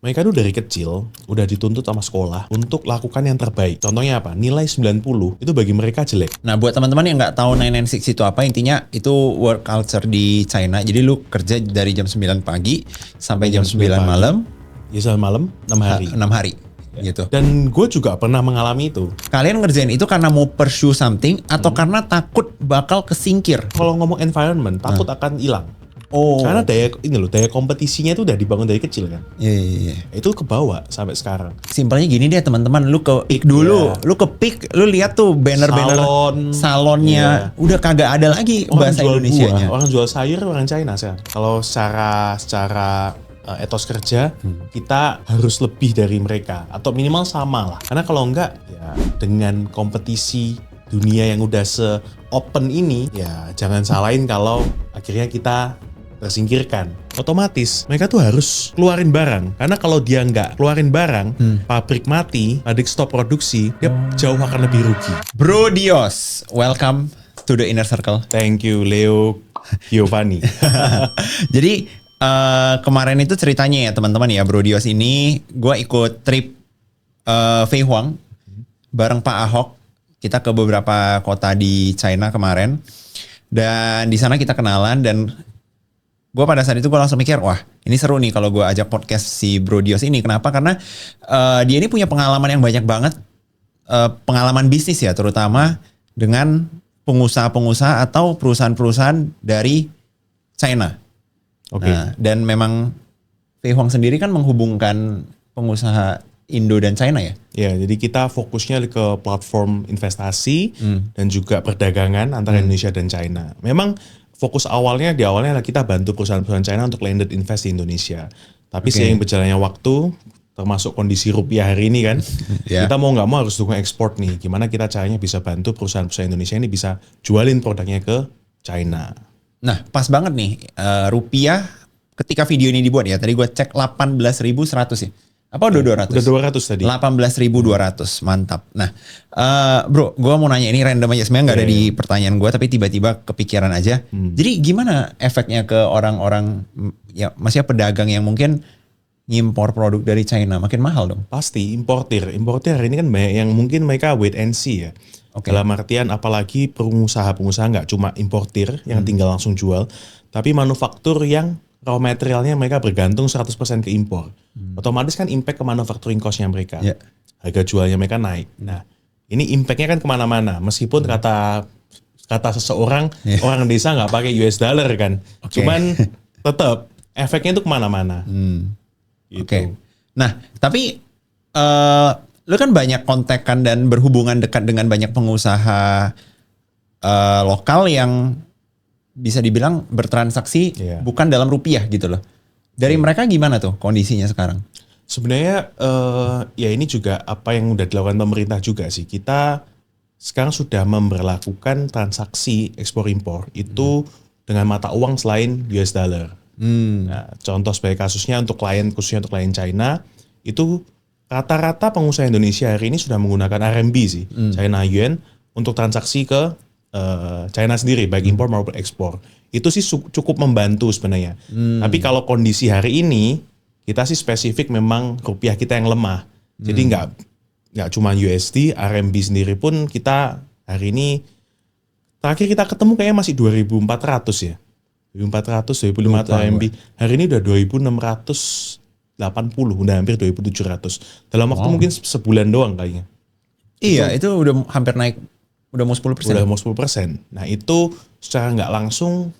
Mereka tuh dari kecil udah dituntut sama sekolah untuk lakukan yang terbaik. Contohnya apa? Nilai 90 itu bagi mereka jelek. Nah, buat teman-teman yang nggak tahu 996 itu apa, intinya itu work culture di China. Jadi lu kerja dari jam 9 pagi sampai jam 9 pagi. malam. Ya, sampai malam 6 hari. 6 hari. Gitu. Dan gue juga pernah mengalami itu. Kalian ngerjain itu karena mau pursue something atau karena takut bakal kesingkir? Kalau ngomong environment, takut akan hilang. Oh. Karena daya kompetisinya itu udah dibangun dari kecil kan. Iya. Itu kebawa sampai sekarang. Simpelnya gini deh teman-teman, lu ke PIK dulu, lu ke PIK, lu lihat tuh banner-banner salonnya, udah kagak ada lagi Orang bahasa jual Indonesianya. orang jual sayur orang China sih. Kalau secara etos kerja kita harus lebih dari mereka atau minimal sama lah. Karena kalau enggak ya dengan kompetisi dunia yang udah se-open ini ya jangan salahin kalau akhirnya kita tersingkirkan. Otomatis mereka tuh harus keluarin barang. Karena kalau dia nggak keluarin barang, pabrik mati, pabrik stop produksi, dia jauh akan lebih rugi. Bro Dios, welcome to the inner circle. Thank you Leo Giovanni. Jadi kemarin itu ceritanya ya teman-teman ya, Bro Dios ini gue ikut trip Fei Huang bareng Pak Ahok. Kita ke beberapa kota di China kemarin. Dan di sana kita kenalan dan gue pada saat itu gue langsung mikir, wah ini seru nih kalau gue ajak podcast si Bro Dios ini. Kenapa? Karena dia ini punya pengalaman yang banyak banget. Pengalaman bisnis ya, terutama dengan pengusaha-pengusaha atau perusahaan-perusahaan dari China. Oke. Nah, dan memang Fei Huang sendiri kan menghubungkan pengusaha Indo dan China ya? Ya, jadi kita fokusnya ke platform investasi dan juga perdagangan antara Indonesia dan China. Memang fokus awalnya adalah kita bantu perusahaan-perusahaan China untuk landed invest di Indonesia. Tapi seiring berjalannya waktu, termasuk kondisi rupiah hari ini kan, kita mau nggak mau harus dukung ekspor nih. Gimana kita caranya bisa bantu perusahaan-perusahaan Indonesia ini bisa jualin produknya ke China. Nah, pas banget nih rupiah ketika video ini dibuat ya. Tadi gue cek 18.100 ya. Apa udah 200? Udah 200 tadi. 18.200, mantap. Nah, bro, gue mau nanya ini random aja. Sebenarnya nggak ada di pertanyaan gue, tapi tiba-tiba kepikiran aja. Jadi gimana efeknya ke orang-orang, ya maksudnya pedagang yang mungkin ngimpor produk dari China makin mahal dong? Pasti importir hari ini kan banyak yang mungkin mereka wait and see ya. Dalam artian apalagi pengusaha-pengusaha nggak cuma importir yang tinggal langsung jual, tapi manufaktur yang raw materialnya mereka bergantung 100% ke impor. Otomatis kan impact ke manufacturing cost-nya mereka. Harga jualnya mereka naik. Nah, ini impact-nya kan kemana-mana. Meskipun kata seseorang, orang desa nggak pakai US dollar kan. Cuman tetap efeknya itu kemana-mana. Oke. Nah, tapi lu kan banyak kontekan dan berhubungan dekat dengan banyak pengusaha lokal yang bisa dibilang bertransaksi bukan dalam rupiah gitu loh. Dari mereka gimana tuh kondisinya sekarang? Sebenarnya ya ini juga apa yang udah dilakukan pemerintah juga sih. Kita sekarang sudah memberlakukan transaksi ekspor impor itu dengan mata uang selain US dollar. Nah, contoh sebagai kasusnya khususnya untuk klien China, itu rata-rata pengusaha Indonesia hari ini sudah menggunakan RMB sih, China Yuan untuk transaksi ke China sendiri, baik impor maupun ekspor. Itu sih cukup membantu sebenarnya. Tapi kalau kondisi hari ini, kita sih spesifik memang rupiah kita yang lemah. Jadi nggak cuma USD, RMB sendiri pun kita hari ini, terakhir kita ketemu kayaknya masih 2.400 ya. 2.400, 2.500 RMB. Hari ini udah 2.680, udah hampir 2.700. Dalam waktu mungkin sebulan doang kayaknya. Iya, itu udah hampir naik. Udah mau 10%. Udah mau 10%. Nah itu secara nggak langsung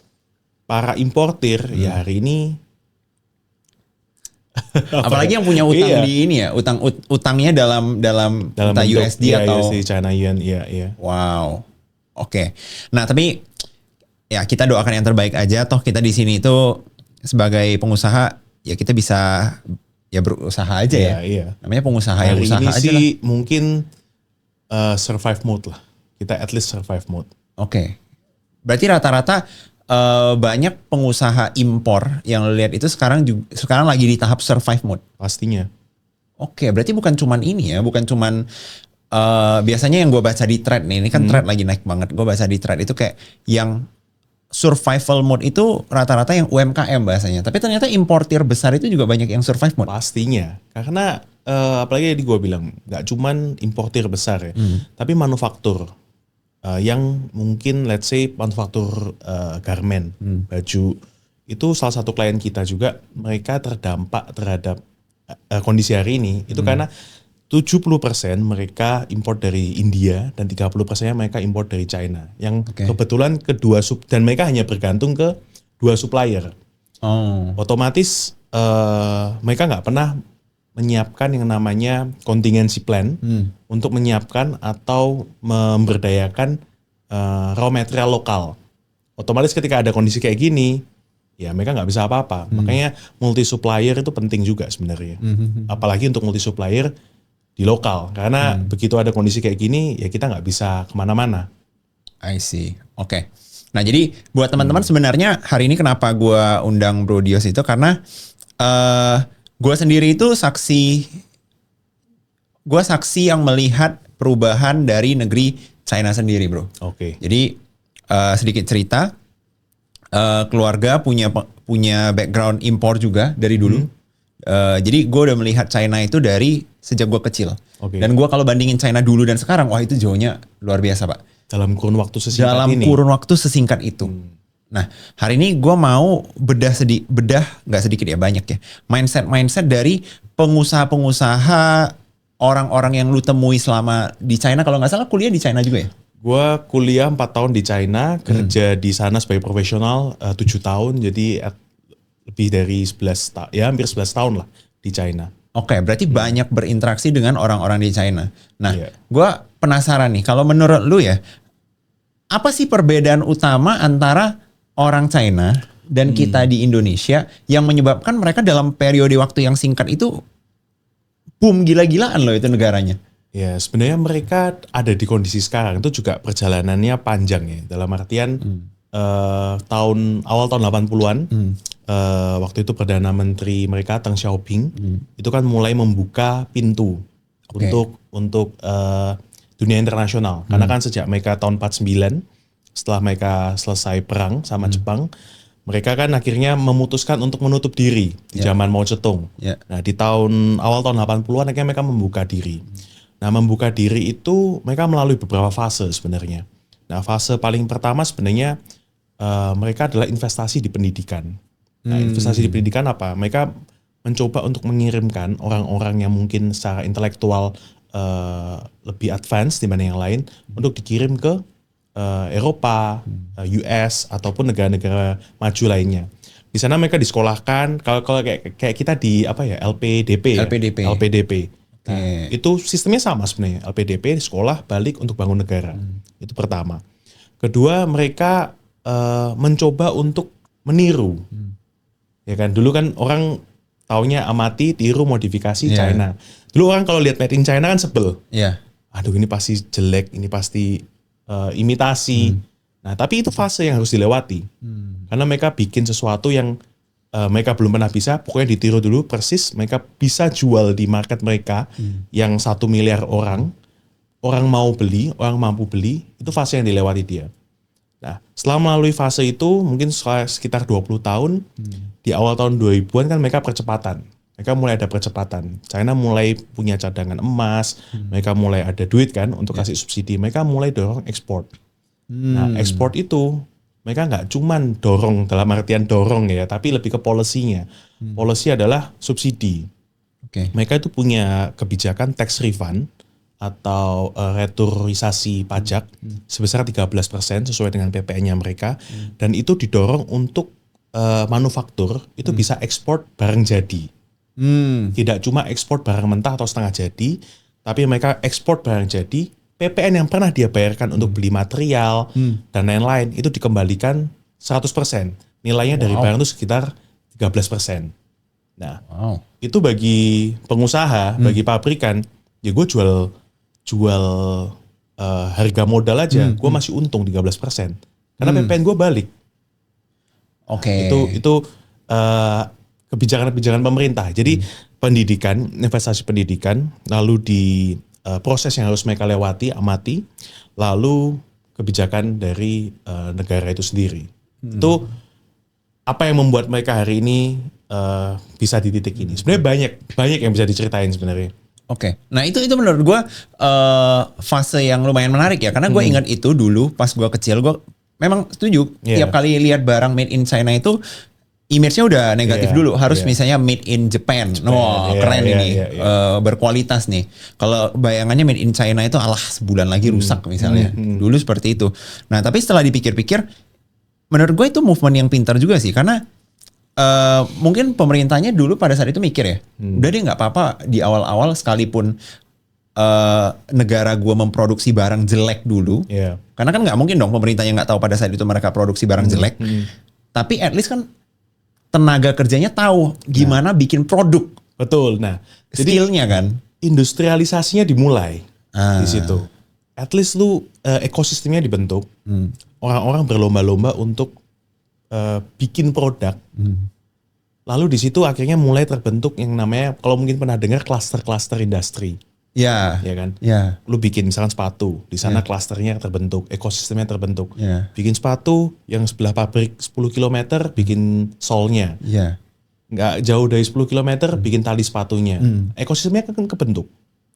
para importir ya hari ini. Apalagi yang punya utang di ini ya, utangnya dalam USD atau USD, China Yuan, iya. Wow. Oke. Nah tapi ya kita doakan yang terbaik aja. Toh kita di sini itu sebagai pengusaha ya kita bisa ya berusaha aja ya. Iya. Namanya pengusaha yang hari usaha ini aja sih lah. mungkin survive mode lah. Kita at least survive mode. Oke. Berarti rata-rata banyak pengusaha impor yang lo lihat itu sekarang lagi di tahap survive mode. Pastinya. Oke, berarti bukan cuman ini ya, bukan cuman biasanya yang gue baca di thread nih, ini kan thread lagi naik banget. Gue baca di thread itu kayak yang survival mode itu rata-rata yang UMKM bahasanya. Tapi ternyata importir besar itu juga banyak yang survive mode. Pastinya, karena apalagi tadi gue bilang nggak cuman importir besar ya, tapi manufaktur yang mungkin let's say manufaktur garment, baju, itu salah satu klien kita juga, mereka terdampak terhadap kondisi hari ini itu karena 70% mereka import dari India dan 30%-nya mereka import dari China. Yang kebetulan dan mereka hanya bergantung ke 2 supplier. Otomatis mereka nggak pernah menyiapkan yang namanya contingency plan untuk menyiapkan atau memberdayakan raw material lokal. Otomatis ketika ada kondisi kayak gini, ya mereka nggak bisa apa-apa. Makanya multi supplier itu penting juga sebenarnya. Apalagi untuk multi supplier di lokal, karena begitu ada kondisi kayak gini, ya kita nggak bisa kemana-mana. I see. Oke. Nah jadi buat teman-teman sebenarnya hari ini kenapa gue undang Bro Dios itu karena gue sendiri itu saksi yang melihat perubahan dari negeri China sendiri, bro. Oke. Jadi sedikit cerita, keluarga punya background impor juga dari dulu. Jadi gue udah melihat China itu dari sejak gue kecil. Dan gue kalau bandingin China dulu dan sekarang, wah itu jauhnya luar biasa, Pak. Dalam kurun waktu sesingkat itu. Nah, hari ini gue mau bedah nggak sedikit ya, banyak ya. Mindset dari pengusaha-pengusaha, orang-orang yang lu temui selama di China. Kalau nggak salah kuliah di China juga ya? Gue kuliah 4 tahun di China, kerja di sana sebagai profesional 7 tahun, jadi lebih dari hampir 11 tahun lah di China. Oke, berarti banyak berinteraksi dengan orang-orang di China. Nah, gue penasaran nih, kalau menurut lu ya, apa sih perbedaan utama antara orang China dan kita di Indonesia yang menyebabkan mereka dalam periode waktu yang singkat itu boom gila-gilaan loh itu negaranya? Ya, sebenarnya mereka ada di kondisi sekarang itu juga perjalanannya panjang ya. Dalam artian awal tahun 80-an, waktu itu Perdana Menteri mereka Deng Xiaoping itu kan mulai membuka pintu untuk dunia internasional. Karena kan sejak mereka tahun 49, setelah mereka selesai perang sama Jepang, mereka kan akhirnya memutuskan untuk menutup diri di zaman Mao Zedong. Nah, di awal tahun 80-an akhirnya mereka membuka diri. Nah, membuka diri itu mereka melalui beberapa fase sebenarnya. Nah, fase paling pertama sebenarnya mereka adalah investasi di pendidikan. Nah, investasi di pendidikan apa? Mereka mencoba untuk mengirimkan orang-orang yang mungkin secara intelektual lebih advance dibanding yang lain untuk dikirim ke Eropa, US ataupun negara-negara maju lainnya. Di sana mereka disekolahkan. Kalau kayak kita di LPDP. Nah, itu sistemnya sama sebenarnya. LPDP sekolah balik untuk bangun negara. Itu pertama. Kedua, mereka mencoba untuk meniru. Ya kan, dulu kan orang taunya amati, tiru, modifikasi China. Dulu orang kalau lihat made in China kan sebel. Aduh, ini pasti jelek, ini pasti imitasi. Nah, tapi itu fase yang harus dilewati. Karena mereka bikin sesuatu yang mereka belum pernah bisa, pokoknya ditiru dulu persis, mereka bisa jual di market mereka yang 1 miliar orang mau beli, orang mampu beli, itu fase yang dilewati dia. Nah, setelah melalui fase itu, mungkin sekitar 20 tahun, di awal tahun 2000-an kan mereka percepatan. Mereka mulai ada percepatan. China mulai punya cadangan emas, mereka mulai ada duit kan untuk kasih subsidi, mereka mulai dorong ekspor. Nah, ekspor itu mereka nggak cuman dorong dalam artian dorong ya, tapi lebih ke policy-nya. Policy adalah subsidi. Mereka itu punya kebijakan tax refund atau returisasi pajak sebesar 13% sesuai dengan PPN-nya mereka, dan itu didorong untuk manufaktur itu bisa ekspor barang jadi. Tidak cuma ekspor barang mentah atau setengah jadi, tapi mereka ekspor barang jadi, PPN yang pernah dia bayarkan untuk beli material dan lain-lain itu dikembalikan 100%. Nilainya dari barang itu sekitar 13%. Nah, itu bagi pengusaha, bagi pabrikan, ya gue jual harga modal aja, gue masih untung 13%. Karena PPN gue balik. Itu kebijakan-kebijakan pemerintah. Jadi pendidikan, investasi pendidikan, lalu di proses yang harus mereka lewati, amati, lalu kebijakan dari negara itu sendiri. Itu apa yang membuat mereka hari ini bisa di titik ini. Sebenarnya banyak yang bisa diceritain sebenarnya. Oke. Nah itu menurut gue fase yang lumayan menarik ya. Karena gue ingat itu dulu pas gue kecil, gue memang setuju. Yeah. Tiap kali lihat barang made in China itu image-nya udah negatif Yeah, dulu. Harus yeah. misalnya made in Japan. Wah keren ini. Berkualitas nih. Kalau bayangannya made in China itu alah sebulan lagi rusak misalnya. Dulu seperti itu. Nah tapi setelah dipikir-pikir, menurut gue itu movement yang pintar juga sih. Karena mungkin pemerintahnya dulu pada saat itu mikir ya. Udah deh nggak apa-apa di awal-awal sekalipun negara gua memproduksi barang jelek dulu. Yeah. Karena kan nggak mungkin dong pemerintahnya nggak tahu pada saat itu mereka produksi barang jelek. Tapi at least kan tenaga kerjanya tahu gimana bikin produk. Betul. Nah, jadi Skillnya kan. industrialisasinya dimulai di situ. At least lu ekosistemnya dibentuk. Orang-orang berlomba-lomba untuk bikin produk. Lalu di situ akhirnya mulai terbentuk yang namanya, kalau mungkin pernah dengar cluster industri. Ya. Ya kan? Ya. Lu bikin misalkan sepatu, di sana klasternya terbentuk, ekosistemnya terbentuk. Ya. Bikin sepatu yang sebelah pabrik 10 km bikin solnya. Ya. Nggak jauh dari 10 km bikin tali sepatunya. Ekosistemnya kan kebentuk.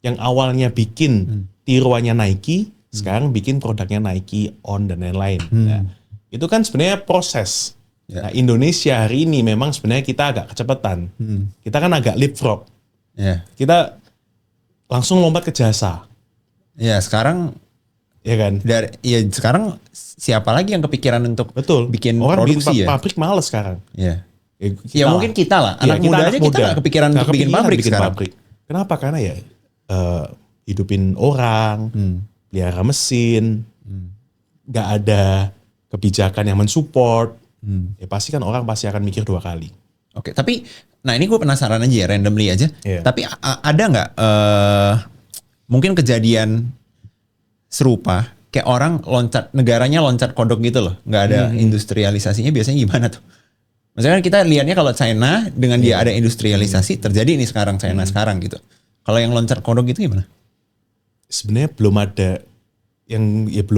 Yang awalnya bikin tiruannya Nike, sekarang bikin produknya Nike, On dan lain-lain. Nah, itu kan sebenarnya proses. Ya. Nah, Indonesia hari ini memang sebenarnya kita agak kecepatan. Kita kan agak leapfrog. Ya. Kita langsung lompat ke jasa. Ya sekarang Ya kan? sekarang siapa lagi yang kepikiran untuk Betul. bikin Orang produksi bikin ya? pabrik males sekarang. Ya. Kita Mungkin kita lah. Iya, Anak muda aja kita nggak kepikiran untuk bikin pabrik sekarang. Kenapa? Karena ya hidupin orang, pelihara mesin, nggak ada kebijakan yang mensupport. Ya pasti kan orang pasti akan mikir 2 kali. Oke, tapi nah ini gue penasaran aja ya, randomly aja. Iya. Tapi ada nggak mungkin kejadian serupa kayak orang negaranya loncat kodok gitu loh, nggak ada industrialisasinya, biasanya gimana tuh? Maksudnya kita lihatnya kalau China dengan dia ada industrialisasi terjadi ini sekarang China sekarang gitu. Kalau yang loncat kodok gitu gimana? Sebenarnya belum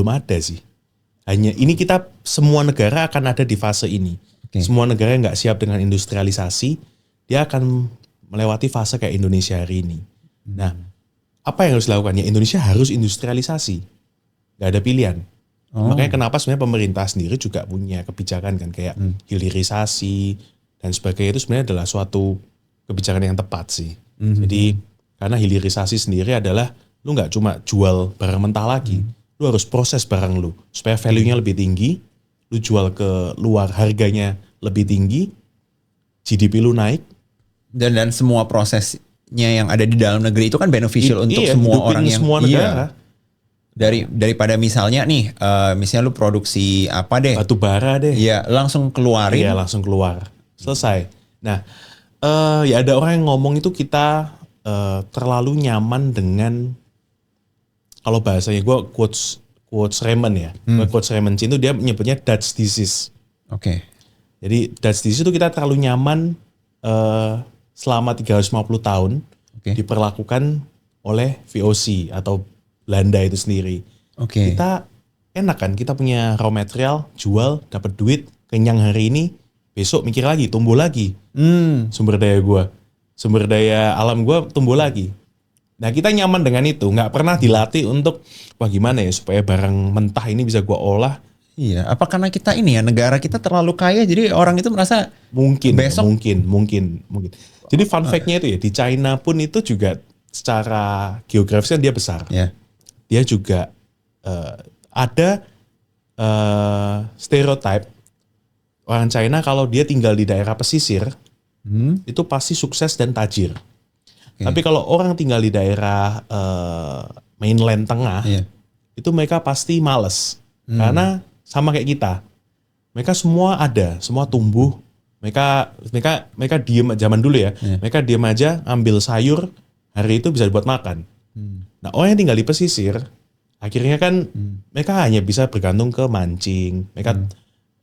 ada sih. Hanya ini kita semua negara akan ada di fase ini. Oke. Semua negara yang nggak siap dengan industrialisasi, dia akan melewati fase kayak Indonesia hari ini. Nah, apa yang harus dilakukan? Ya Indonesia harus industrialisasi. Nggak ada pilihan. Makanya kenapa sebenarnya pemerintah sendiri juga punya kebijakan kan kayak hilirisasi dan sebagainya, itu sebenarnya adalah suatu kebijakan yang tepat sih. Jadi karena hilirisasi sendiri adalah lu nggak cuma jual barang mentah lagi, lu harus proses barang lu supaya value-nya lebih tinggi, lu jual ke luar harganya lebih tinggi, GDP lu naik. Dan semua prosesnya yang ada di dalam negeri itu kan beneficial untuk semua orang yang semua negara. Daripada misalnya nih, misalnya lu produksi apa deh? Batu bara deh. Iya, langsung keluarin. Iya, langsung keluar. Selesai. Nah, ya ada orang yang ngomong itu kita terlalu nyaman dengan, kalau bahasanya gue quotes Raymond ya. Quotes Raymond Chin itu dia menyebutnya Dutch disease. Oke. Jadi Dutch disease itu kita terlalu nyaman selama 350 tahun diperlakukan oleh VOC atau Belanda itu sendiri. Oke. Kita enak kan, kita punya raw material, jual, dapat duit, kenyang hari ini, besok mikir lagi, tumbuh lagi. Sumber daya alam gue tumbuh lagi. Nah kita nyaman dengan itu, nggak pernah dilatih untuk wah gimana ya supaya barang mentah ini bisa gue olah. Iya, apa karena kita ini ya, negara kita terlalu kaya jadi orang itu merasa mungkin. Mungkin. Jadi fun fact-nya itu ya, di China pun itu juga secara geografis kan dia besar. Ya. Dia juga ada stereotype orang China kalau dia tinggal di daerah pesisir itu pasti sukses dan tajir. Tapi kalau orang tinggal di daerah mainland tengah, itu mereka pasti males. Karena sama kayak kita. Mereka semua ada, semua tumbuh. Mereka diem zaman dulu ya. Mereka diem aja ambil sayur, hari itu bisa dibuat makan. Nah, orang yang tinggal di pesisir, akhirnya kan mereka hanya bisa bergantung ke mancing. Mereka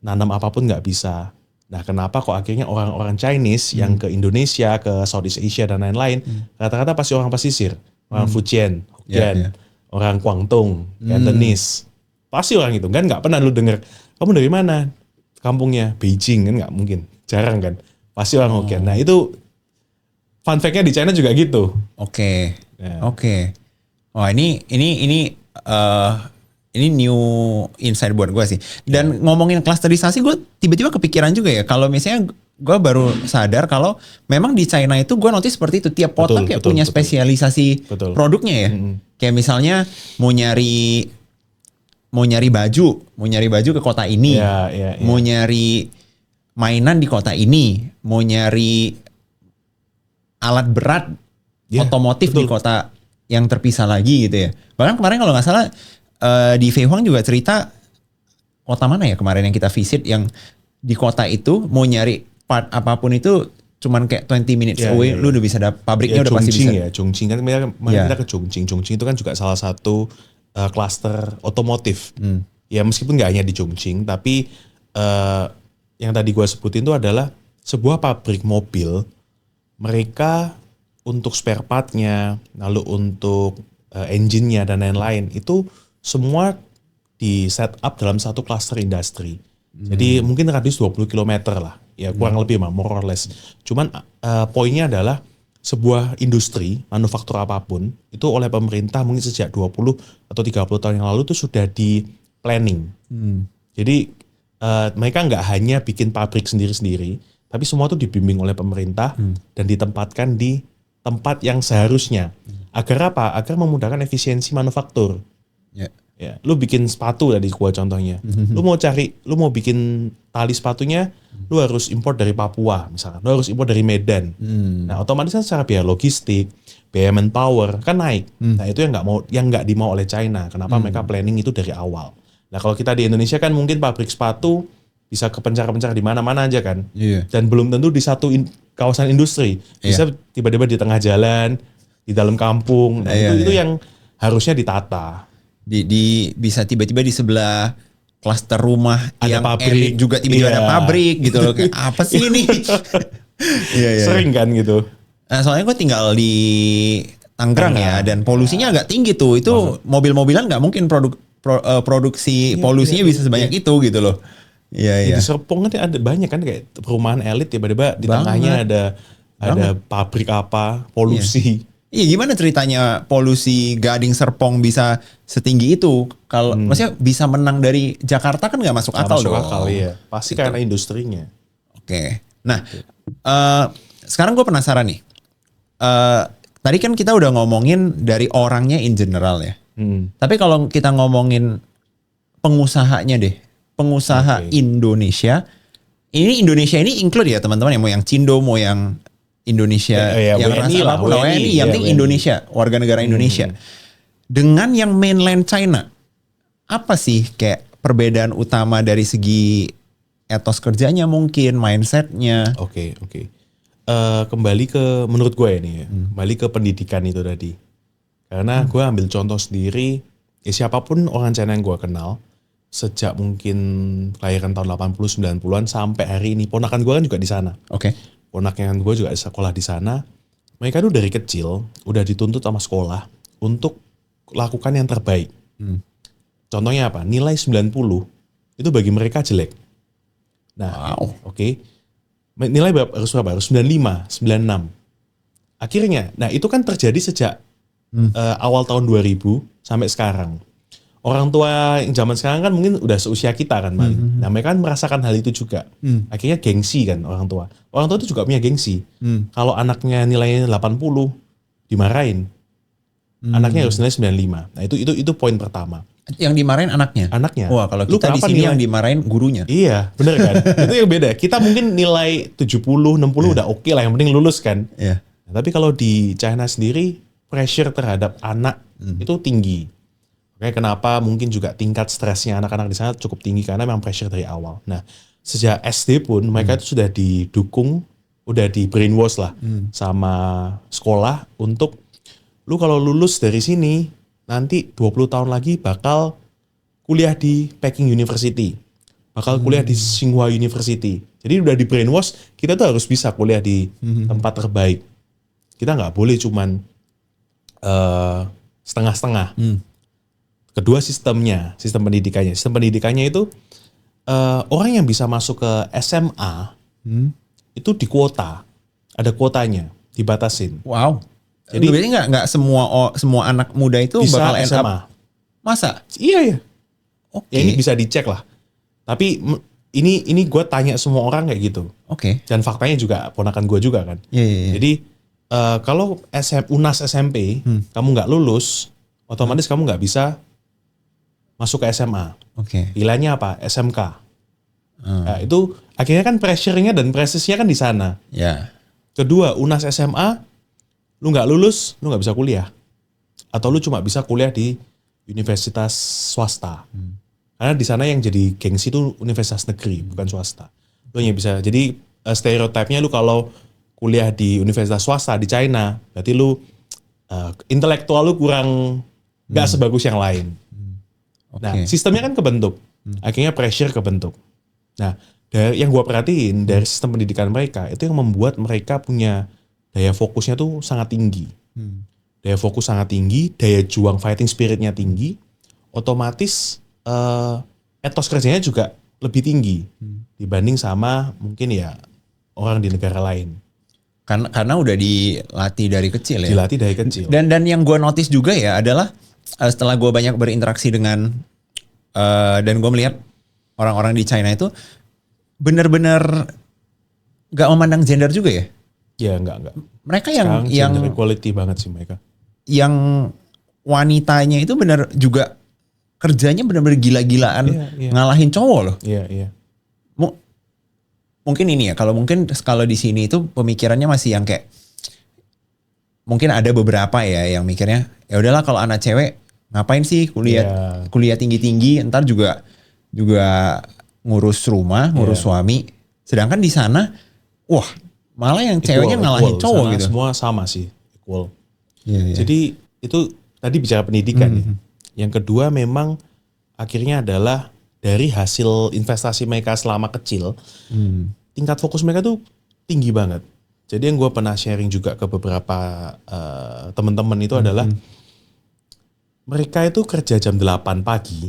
nanam apapun nggak bisa. Nah, kenapa kok akhirnya orang-orang Chinese yang ke Indonesia, ke Southeast Asia dan lain-lain, rata-rata pasti orang pesisir, orang Fujian, Hokkien, orang Guangdong, Cantonese, pasti orang itu kan nggak pernah lu denger kamu dari mana? kampungnya Beijing kan nggak mungkin, jarang kan, pasti orang Hokkien. Nah itu fun fact-nya di China juga gitu. Oke. Ya. Oke. Wah, ini new insight buat gue sih. Dan ngomongin klasterisasi, gue tiba-tiba kepikiran juga ya. Kalau misalnya gue baru sadar kalau memang di China itu gue notice seperti itu. Tiap kota kayak punya spesialisasi produknya ya. Kayak misalnya mau nyari baju ke kota ini. Mau nyari mainan di kota ini. Mau nyari alat berat otomotif di kota yang terpisah lagi gitu ya. Bahkan kemarin kalau nggak salah di Feihuang juga cerita kota mana ya kemarin yang kita visit yang di kota itu mau nyari part apapun itu cuman kayak 20 minutes away lu udah bisa pabriknya udah pasti bisa. Chongqing kan kita ke Chongqing. Chongqing itu kan juga salah satu klaster otomotif. Ya meskipun nggak hanya di Chongqing tapi yang tadi gue sebutin itu adalah sebuah pabrik mobil. Mereka untuk spare part-nya, lalu untuk engine-nya dan lain-lain itu semua di set up dalam satu cluster industri. Jadi mungkin radius 20 km lah. Ya kurang lebih mah, more or less. Cuman poinnya adalah sebuah industri, manufaktur apapun, itu oleh pemerintah mungkin sejak 20 atau 30 tahun yang lalu itu sudah di planning. Jadi mereka nggak hanya bikin pabrik sendiri-sendiri, tapi semua itu dibimbing oleh pemerintah dan ditempatkan di tempat yang seharusnya. Agar apa? Agar memudahkan efisiensi manufaktur. Ya, lu bikin sepatu tadi gua contohnya. Lu mau bikin tali sepatunya, lu harus import dari Papua misalkan. Lu harus import dari Medan. Nah, otomatis kan secara biaya logistik, biaya manpower kan naik. Nah, itu yang nggak dimau oleh China. Kenapa mereka planning itu dari awal. Nah, kalau kita di Indonesia kan mungkin pabrik sepatu bisa kepencar-pencar di mana-mana aja kan. Dan belum tentu di satu kawasan industri. Bisa tiba-tiba di tengah jalan, di dalam kampung. Nah, itu yang harusnya ditata. Bisa tiba-tiba di sebelah klaster rumah ada yang pabrik juga tiba-tiba ada pabrik gitu loh. Kayak apa sih ini? Sering kan gitu. Nah, soalnya gue tinggal di Tangerang ya, dan polusinya agak tinggi tuh. Itu mobil-mobilan nggak mungkin produksi polusinya bisa sebanyak itu gitu loh. Di Serpong kan ada banyak kan kayak perumahan elit tiba-tiba di tengahnya ada pabrik apa, polusi. Iya, gimana ceritanya polusi Gading Serpong bisa setinggi itu? Kalau maksudnya bisa menang dari Jakarta kan nggak masuk akal dong. Masuk akal, iya. Pasti karena industrinya. Oke. Nah, sekarang gue penasaran nih. Tadi kan kita udah ngomongin dari orangnya in general ya. Tapi kalau kita ngomongin pengusahanya deh, pengusaha Indonesia. Ini Indonesia ini include ya teman-teman ya, mau yang Cindo, mau yang Indonesia yang WNI lah, WNI, yang penting Indonesia, warga negara Indonesia. Dengan yang mainland China, apa sih kayak perbedaan utama dari segi etos kerjanya mungkin, mindsetnya? Oke. Kembali ke menurut gue ini ya, kembali ke pendidikan itu tadi. Karena gue ambil contoh sendiri, ya siapapun orang China yang gue kenal, sejak mungkin kelahiran tahun 80 90-an sampai hari ini, ponakan gue kan juga di sana. Ponakan gue juga sekolah di sana. Mereka tuh dari kecil udah dituntut sama sekolah untuk lakukan yang terbaik. Contohnya apa? Nilai 90 itu bagi mereka jelek. Nah, nilai harus berapa? Harus 95, 96. Akhirnya, nah itu kan terjadi sejak awal tahun 2000 sampai sekarang. Orang tua yang zaman sekarang kan mungkin udah seusia kita kan, Nah mereka kan merasakan hal itu juga. Akhirnya gengsi kan orang tua. Orang tua itu juga punya gengsi. Kalau anaknya nilainya 80, dimarahin. Anaknya harus nilai 95. Nah itu poin pertama. Yang dimarahin anaknya? Anaknya. Wah, kalau kita di sini yang dimarahin gurunya. Iya, bener kan? Itu yang beda. Kita mungkin nilai 70, 60 udah oke lah, yang penting lulus kan. Nah, tapi kalau di China sendiri, pressure terhadap anak itu tinggi. Oke, kenapa mungkin juga tingkat stresnya anak-anak di sana cukup tinggi karena memang pressure dari awal. Nah, sejak SD pun mereka itu sudah didukung, udah di brainwash lah sama sekolah untuk lu kalau lulus dari sini nanti 20 tahun lagi bakal kuliah di Peking University, bakal kuliah di Tsinghua University. Jadi udah di brainwash, kita tuh harus bisa kuliah di tempat terbaik. Kita nggak boleh cuman setengah-setengah. Kedua sistem pendidikannya. Sistem pendidikannya itu orang yang bisa masuk ke SMA itu di kuota, ada kuotanya, dibatasin. Wow. Jadi- Jadi berarti nggak semua anak muda itu Bisa bakal end SMA. up. Masa? Iya ya. Oke. Ya ini bisa dicek lah. Tapi ini gue tanya semua orang kayak gitu. Oke. Dan faktanya juga ponakan gue juga kan. Iya, iya, iya. Jadi kalau UNAS SMP kamu nggak lulus, otomatis kamu nggak bisa masuk ke SMA. Oke. Pilihannya apa? SMK. Nah, itu akhirnya kan pressure-nya dan prestisnya kan di sana. Ya. Kedua, UNAS SMA, lu nggak lulus, lu nggak bisa kuliah. Atau lu cuma bisa kuliah di universitas swasta. Karena di sana yang jadi gengsi itu universitas negeri, bukan swasta. Lu hanya bisa, jadi stereotipnya lu kalau kuliah di universitas swasta di China, berarti lu intelektual lu kurang nggak sebagus yang lain. Nah, Oke. sistemnya kan kebentuk. Akhirnya pressure kebentuk. Nah, dari yang gua perhatiin dari sistem pendidikan mereka, itu yang membuat mereka punya daya fokusnya tuh sangat tinggi. Daya fokus sangat tinggi, daya juang fighting spiritnya tinggi, otomatis etos kerjanya juga lebih tinggi dibanding sama mungkin ya orang di negara lain. Karena udah dilatih dari kecil ya. Dilatih dari kecil. Dan yang gue notice juga ya adalah setelah gue banyak berinteraksi dengan dan gue melihat orang-orang di China itu benar-benar gak memandang gender juga ya. Ya enggak. Mereka Sekarang yang gender equality banget sih mereka. yang wanitanya itu benar juga kerjanya benar-benar gila-gilaan Iya. ngalahin cowok loh. Iya. Mungkin ini ya kalau di sini itu pemikirannya masih yang kayak mungkin ada beberapa ya yang mikirnya ya udahlah kalau anak cewek ngapain sih Iya. kuliah tinggi-tinggi ntar juga ngurus rumah, ngurus suami. Sedangkan di sana wah malah yang ceweknya ngalahin cowok Sana gitu. Semua sama sih, equal. Iya. Jadi itu tadi bicara pendidikan ya. Yang kedua memang akhirnya adalah dari hasil investasi mereka selama kecil, tingkat fokus mereka tuh tinggi banget. Jadi yang gue pernah sharing juga ke beberapa teman-teman itu adalah mereka itu kerja jam 8 pagi,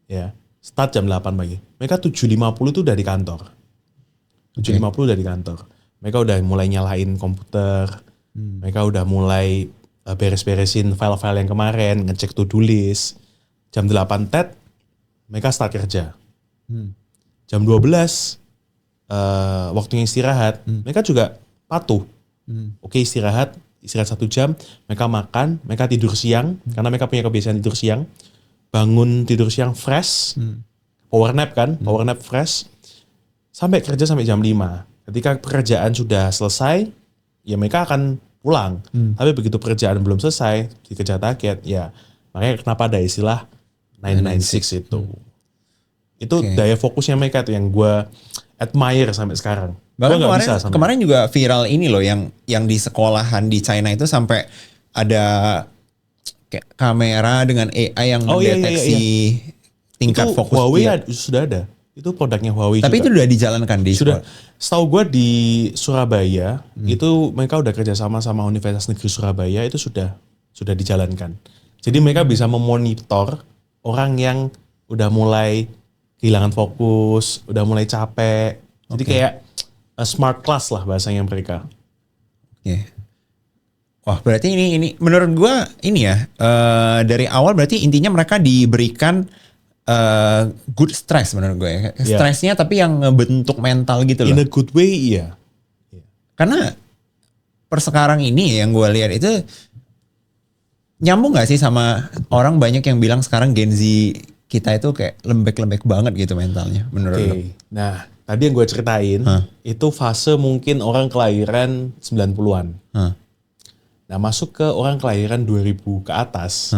ya start jam 8 pagi. Mereka 7.50 itu udah di kantor. 7.50 udah di kantor. Mereka udah mulai nyalain komputer, mereka udah mulai beres-beresin file-file yang kemarin, ngecek to-do list. Jam 8 TET, mereka start kerja. Jam 12, waktunya istirahat, mereka juga patuh. Oke, istirahat 1 jam, mereka makan, mereka tidur siang, karena mereka punya kebiasaan tidur siang. Bangun tidur siang fresh, power nap kan, power nap fresh, sampai kerja sampai jam 5. Ketika pekerjaan sudah selesai, ya mereka akan pulang. Tapi begitu pekerjaan belum selesai, dikejar target, ya makanya kenapa ada istilah 996 itu. Itu Oke. daya fokusnya mereka tuh yang gue admire sampai sekarang. Gue Bahkan nggak bisa sampai. kemarin juga viral ini loh yang di sekolahan di China itu sampai ada kayak kamera dengan AI yang Oh, iya, mendeteksi tingkat itu fokus Huawei dia. sudah ada. Itu produknya Huawei Tapi itu juga. udah dijalankan di Sudah. sekolah. Setahu gue di Surabaya itu mereka udah kerja sama Universitas Negeri Surabaya itu sudah dijalankan. Jadi mereka bisa memonitor orang yang udah mulai kehilangan fokus, udah mulai capek. Jadi kayak smart class lah bahasanya mereka. Oke. Wah, berarti ini menurut gua ini ya dari awal berarti intinya mereka diberikan good stress menurut gue ya. Stresnya tapi yang ngebentuk mental gitu loh. In a good way, iya. Karena per sekarang ini yang gue lihat itu nyambung gak sih sama orang banyak yang bilang sekarang Gen Z kita itu kayak lembek-lembek banget gitu mentalnya menurut Oke. lo? Nah, tadi yang gue ceritain itu fase mungkin orang kelahiran 90-an. Nah, masuk ke orang kelahiran 2000 ke atas.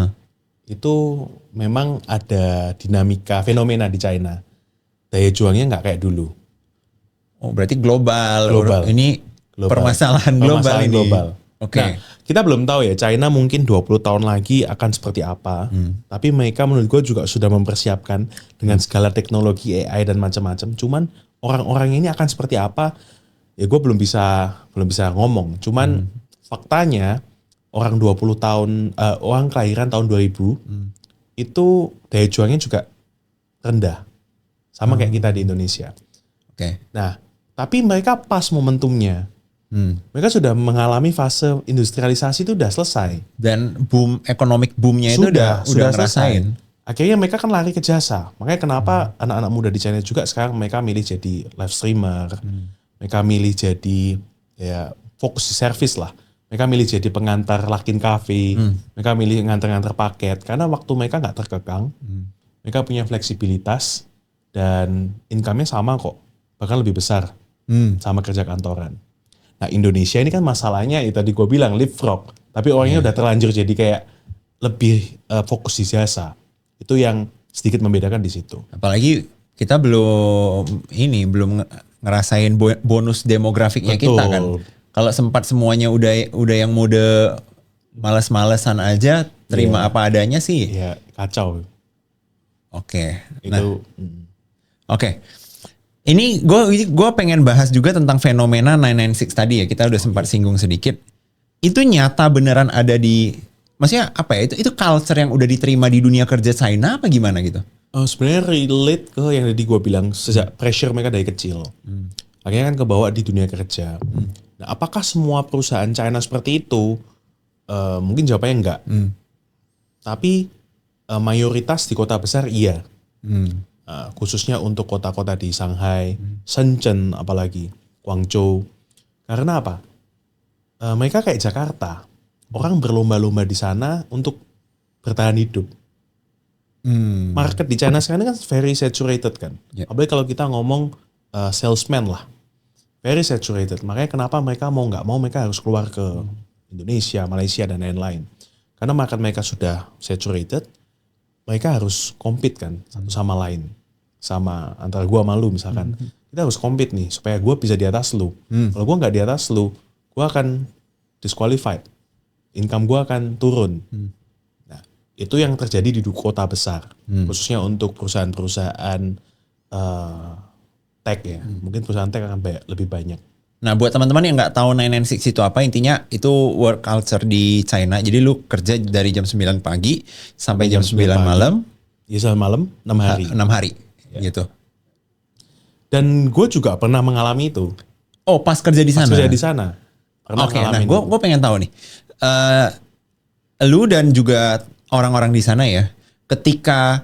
Itu memang ada dinamika fenomena di China. Daya juangnya nggak kayak dulu. Oh, berarti global. Global. Ini Global. permasalahan global ini. Global. Oke. Nah, kita belum tahu ya China mungkin 20 tahun lagi akan seperti apa. Tapi mereka menurut gue juga sudah mempersiapkan dengan segala teknologi AI dan macam-macam. Cuman orang-orang ini akan seperti apa? Ya gue belum bisa ngomong. Cuman faktanya orang 20 tahun orang kelahiran tahun 2000 itu daya juangnya juga rendah sama kayak kita di Indonesia. Oke. Nah, tapi mereka pas momentumnya. Mereka sudah mengalami fase industrialisasi itu udah selesai. Dan economic boomnya itu udah ngerasain. Akhirnya mereka kan lari ke jasa. Makanya kenapa anak-anak muda di China juga sekarang mereka milih jadi live streamer. Mereka milih jadi ya fokus di service lah. Mereka milih jadi pengantar Luckin Cafe. Mereka milih ngantar-ngantar paket. Karena waktu mereka nggak terkekang. Mereka punya fleksibilitas. Dan income-nya sama kok. Bahkan lebih besar. Sama kerja kantoran. Nah Indonesia ini kan masalahnya ya tadi gue bilang leapfrog. Tapi orangnya udah terlanjur jadi kayak lebih fokus di jasa. Itu yang sedikit membedakan di situ. Apalagi kita belum ngerasain bonus demografiknya kita kan. Kalau sempat semuanya udah yang mode males-malesan aja, terima apa adanya sih. Iya, kacau. Oke. Itu Oke. Ini gue pengen bahas juga tentang fenomena 996 tadi ya. Kita udah sempat singgung sedikit. Itu nyata beneran ada maksudnya apa ya? Itu culture yang udah diterima di dunia kerja China apa gimana gitu? Sebenarnya relate ke yang tadi gue bilang sejak pressure mereka dari kecil. Akhirnya kan kebawa di dunia kerja. Nah, apakah semua perusahaan China seperti itu? Mungkin jawabannya enggak. Tapi mayoritas di kota besar iya. Khususnya untuk kota-kota di Shanghai, Shenzhen apalagi, Guangzhou. Karena apa? Mereka kayak Jakarta. Orang berlomba-lomba di sana untuk bertahan hidup. Market di China sekarang kan very saturated kan. Apalagi kalau kita ngomong salesman lah. Very saturated. Makanya kenapa mereka mau nggak mau mereka harus keluar ke Indonesia, Malaysia dan lain-lain. Karena market mereka sudah saturated. Mereka harus compete kan satu sama lain. Sama antara gua sama lu misalkan. Kita harus compete nih supaya gua bisa di atas lu. Kalau gua nggak di atas lu, gua akan disqualified. Income gua akan turun. Nah, itu yang terjadi di kota besar. Khususnya untuk perusahaan-perusahaan tech ya. Mungkin perusahaan tech akan lebih banyak. Nah buat teman-teman yang nggak tahu 996 itu apa, intinya itu work culture di China. Jadi lu kerja dari jam 9 pagi sampai jam 9 malam. Ya sampai malam 6 hari. 6 hari gitu. Dan gue juga pernah mengalami itu. Oh pas kerja di sana? Pas kerja di sana. Oke, nah gue pengen tahu nih. Lu dan juga orang-orang di sana ya, ketika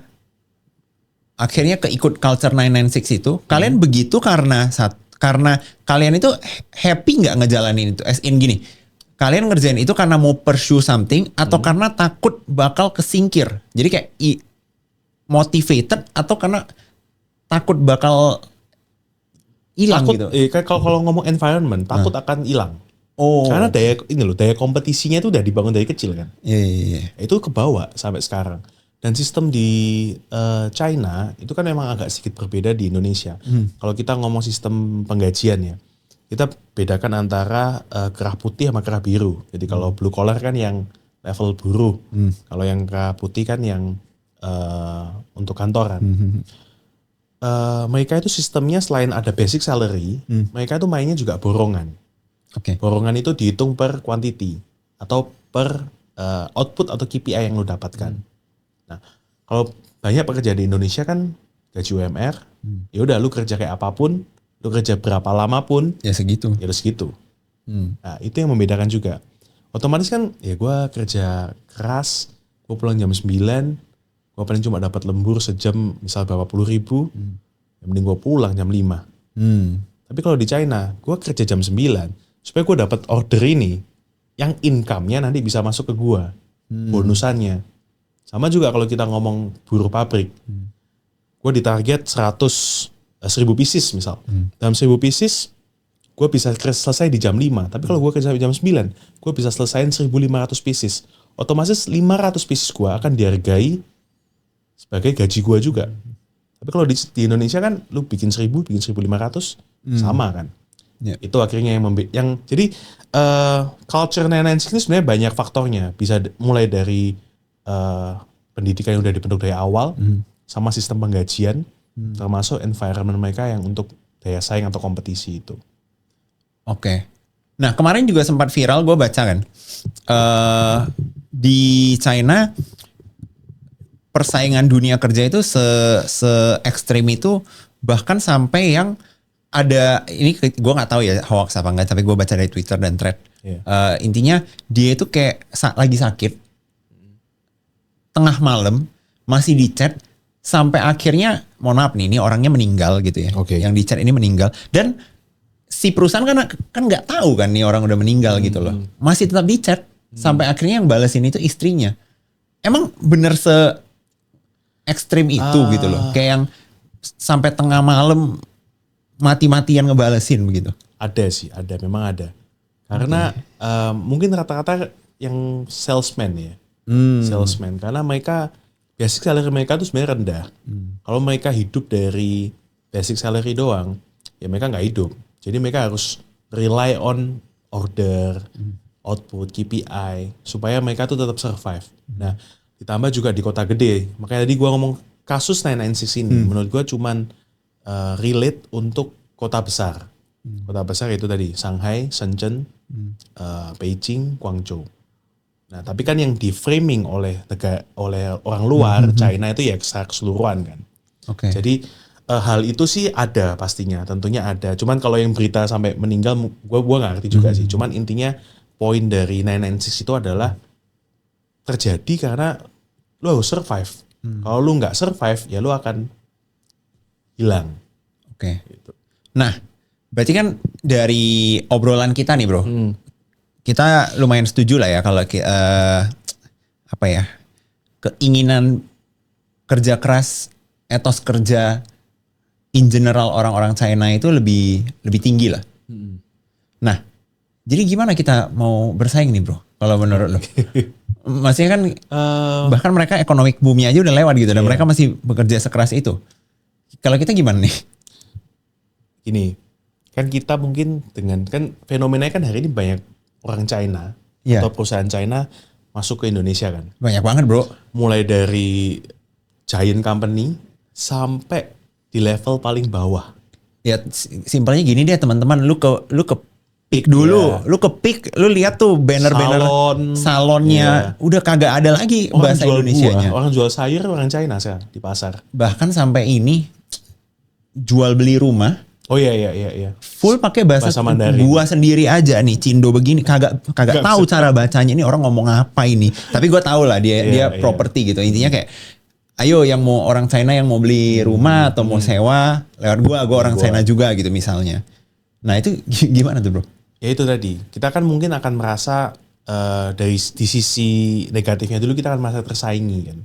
akhirnya keikut culture 996 itu, kalian begitu karena kalian itu happy nggak ngejalanin itu? As in gini, kalian ngerjain itu karena mau pursue something atau karena takut bakal kesingkir? Jadi kayak motivated atau karena takut bakal hilang gitu? Kalau ngomong environment, takut akan hilang. Oh. Karena daya kompetisinya itu udah dibangun dari kecil kan. Iya. Itu kebawa sampai sekarang. Dan sistem di China itu kan memang agak sedikit berbeda di Indonesia. Kalau kita ngomong sistem penggajian ya, kita bedakan antara kerah putih sama kerah biru. Jadi kalau blue collar kan yang level buruh, kalau yang kerah putih kan yang untuk kantoran. Mereka itu sistemnya selain ada basic salary, mereka itu mainnya juga borongan. Borongan itu dihitung per quantity atau per output atau KPI yang lo dapatkan. Nah, kalau banyak pekerja di Indonesia kan gaji UMR, ya udah lu kerja kayak apapun, lu kerja berapa lama pun, ya segitu. Ya udah segitu. Nah, itu yang membedakan juga. Otomatis kan, ya gue kerja keras, gue pulang jam 9, gue paling cuma dapat lembur sejam, misal berapa puluh ribu, yang mending gue pulang jam 5. Tapi kalau di China, gue kerja jam 9, supaya gue dapat order ini, yang income-nya nanti bisa masuk ke gue, bonusannya. Sama juga kalau kita ngomong buruh pabrik. Gue ditarget 1000 pieces misal. Dalam 1000 pieces, gue bisa selesai di jam 5. Tapi kalau gue kerja jam 9, gue bisa selesaiin 1500 pieces. Otomatis 500 pieces gue akan dihargai sebagai gaji gue juga. Tapi kalau di Indonesia kan, lu bikin 1000, bikin 1500, sama kan. Itu akhirnya yang jadi culture 996 ini sebenarnya banyak faktornya. Bisa mulai dari pendidikan yang udah dibentuk dari awal, sama sistem penggajian, termasuk environment mereka yang untuk daya saing atau kompetisi itu. Oke. Nah kemarin juga sempat viral, gue baca kan, di China persaingan dunia kerja itu se ekstrim itu, bahkan sampai yang ada ini gue nggak tahu ya hoax apa enggak, tapi gue baca dari Twitter dan thread. Intinya dia itu kayak lagi sakit tengah malam masih di chat sampai akhirnya mohon maaf nih, ini orangnya meninggal gitu ya. Yang di chat ini meninggal dan si perusahaan kan nggak tahu kan nih orang udah meninggal gitu loh. Masih tetap di chat sampai akhirnya yang balesin itu istrinya. Emang bener se ekstrim itu gitu loh. Kayak yang sampai tengah malam mati-matian ngebalesin begitu. Ada sih, memang ada. Karena mungkin rata-rata yang salesman ya. Salesman, karena mereka basic salary mereka tuh sebenarnya rendah. Kalau mereka hidup dari basic salary doang, ya mereka nggak hidup. Jadi mereka harus rely on order, output, KPI, supaya mereka tuh tetap survive. Nah, ditambah juga di kota gede. Makanya tadi gua ngomong kasus 996 ini, menurut gua cuman relate untuk kota besar. Kota besar itu tadi Shanghai, Shenzhen, Beijing, Guangzhou. Nah, tapi kan yang di framing oleh orang luar, China itu ya secara keseluruhan kan. Jadi hal itu sih ada pastinya, tentunya ada. Cuman kalau yang berita sampai meninggal, gua nggak ngerti juga sih. Cuman intinya poin dari 996 itu adalah terjadi karena lu harus survive. Kalau lu nggak survive, ya lu akan hilang. Gitu. Nah, berarti kan dari obrolan kita nih bro, kita lumayan setuju lah ya kalau apa ya, keinginan kerja keras, etos kerja in general orang-orang China itu lebih tinggi lah. Nah, jadi gimana kita mau bersaing nih bro? Kalau menurut lo? Maksudnya kan bahkan mereka economic boomnya aja udah lewat gitu dan mereka masih bekerja sekeras itu. Kalau kita gimana nih? Gini, kan kita mungkin dengan kan fenomenanya kan hari ini banyak orang China atau perusahaan China masuk ke Indonesia kan. Banyak banget bro. Mulai dari giant company sampai di level paling bawah. Ya simpelnya gini deh teman-teman, lu ke peak dulu, lu ke peak, lu lihat tuh banner-banner salonnya udah kagak ada lagi orang bahasa Indonesianya. Orang jual sayur orang China sekarang di pasar. Bahkan sampai ini jual beli rumah. Oh iya. Full pakai bahasa Mandarin. Gua sendiri aja nih Cindo begini kagak tahu cara bacanya, ini orang ngomong apa ini. Tapi gua tahu lah dia properti gitu. Intinya kayak ayo yang mau orang China yang mau beli rumah atau mau sewa lewat gua orang China juga gitu misalnya. Nah, itu gimana tuh, bro? Ya itu tadi. Kita kan mungkin akan merasa di sisi negatifnya dulu kita akan merasa tersaingi kan.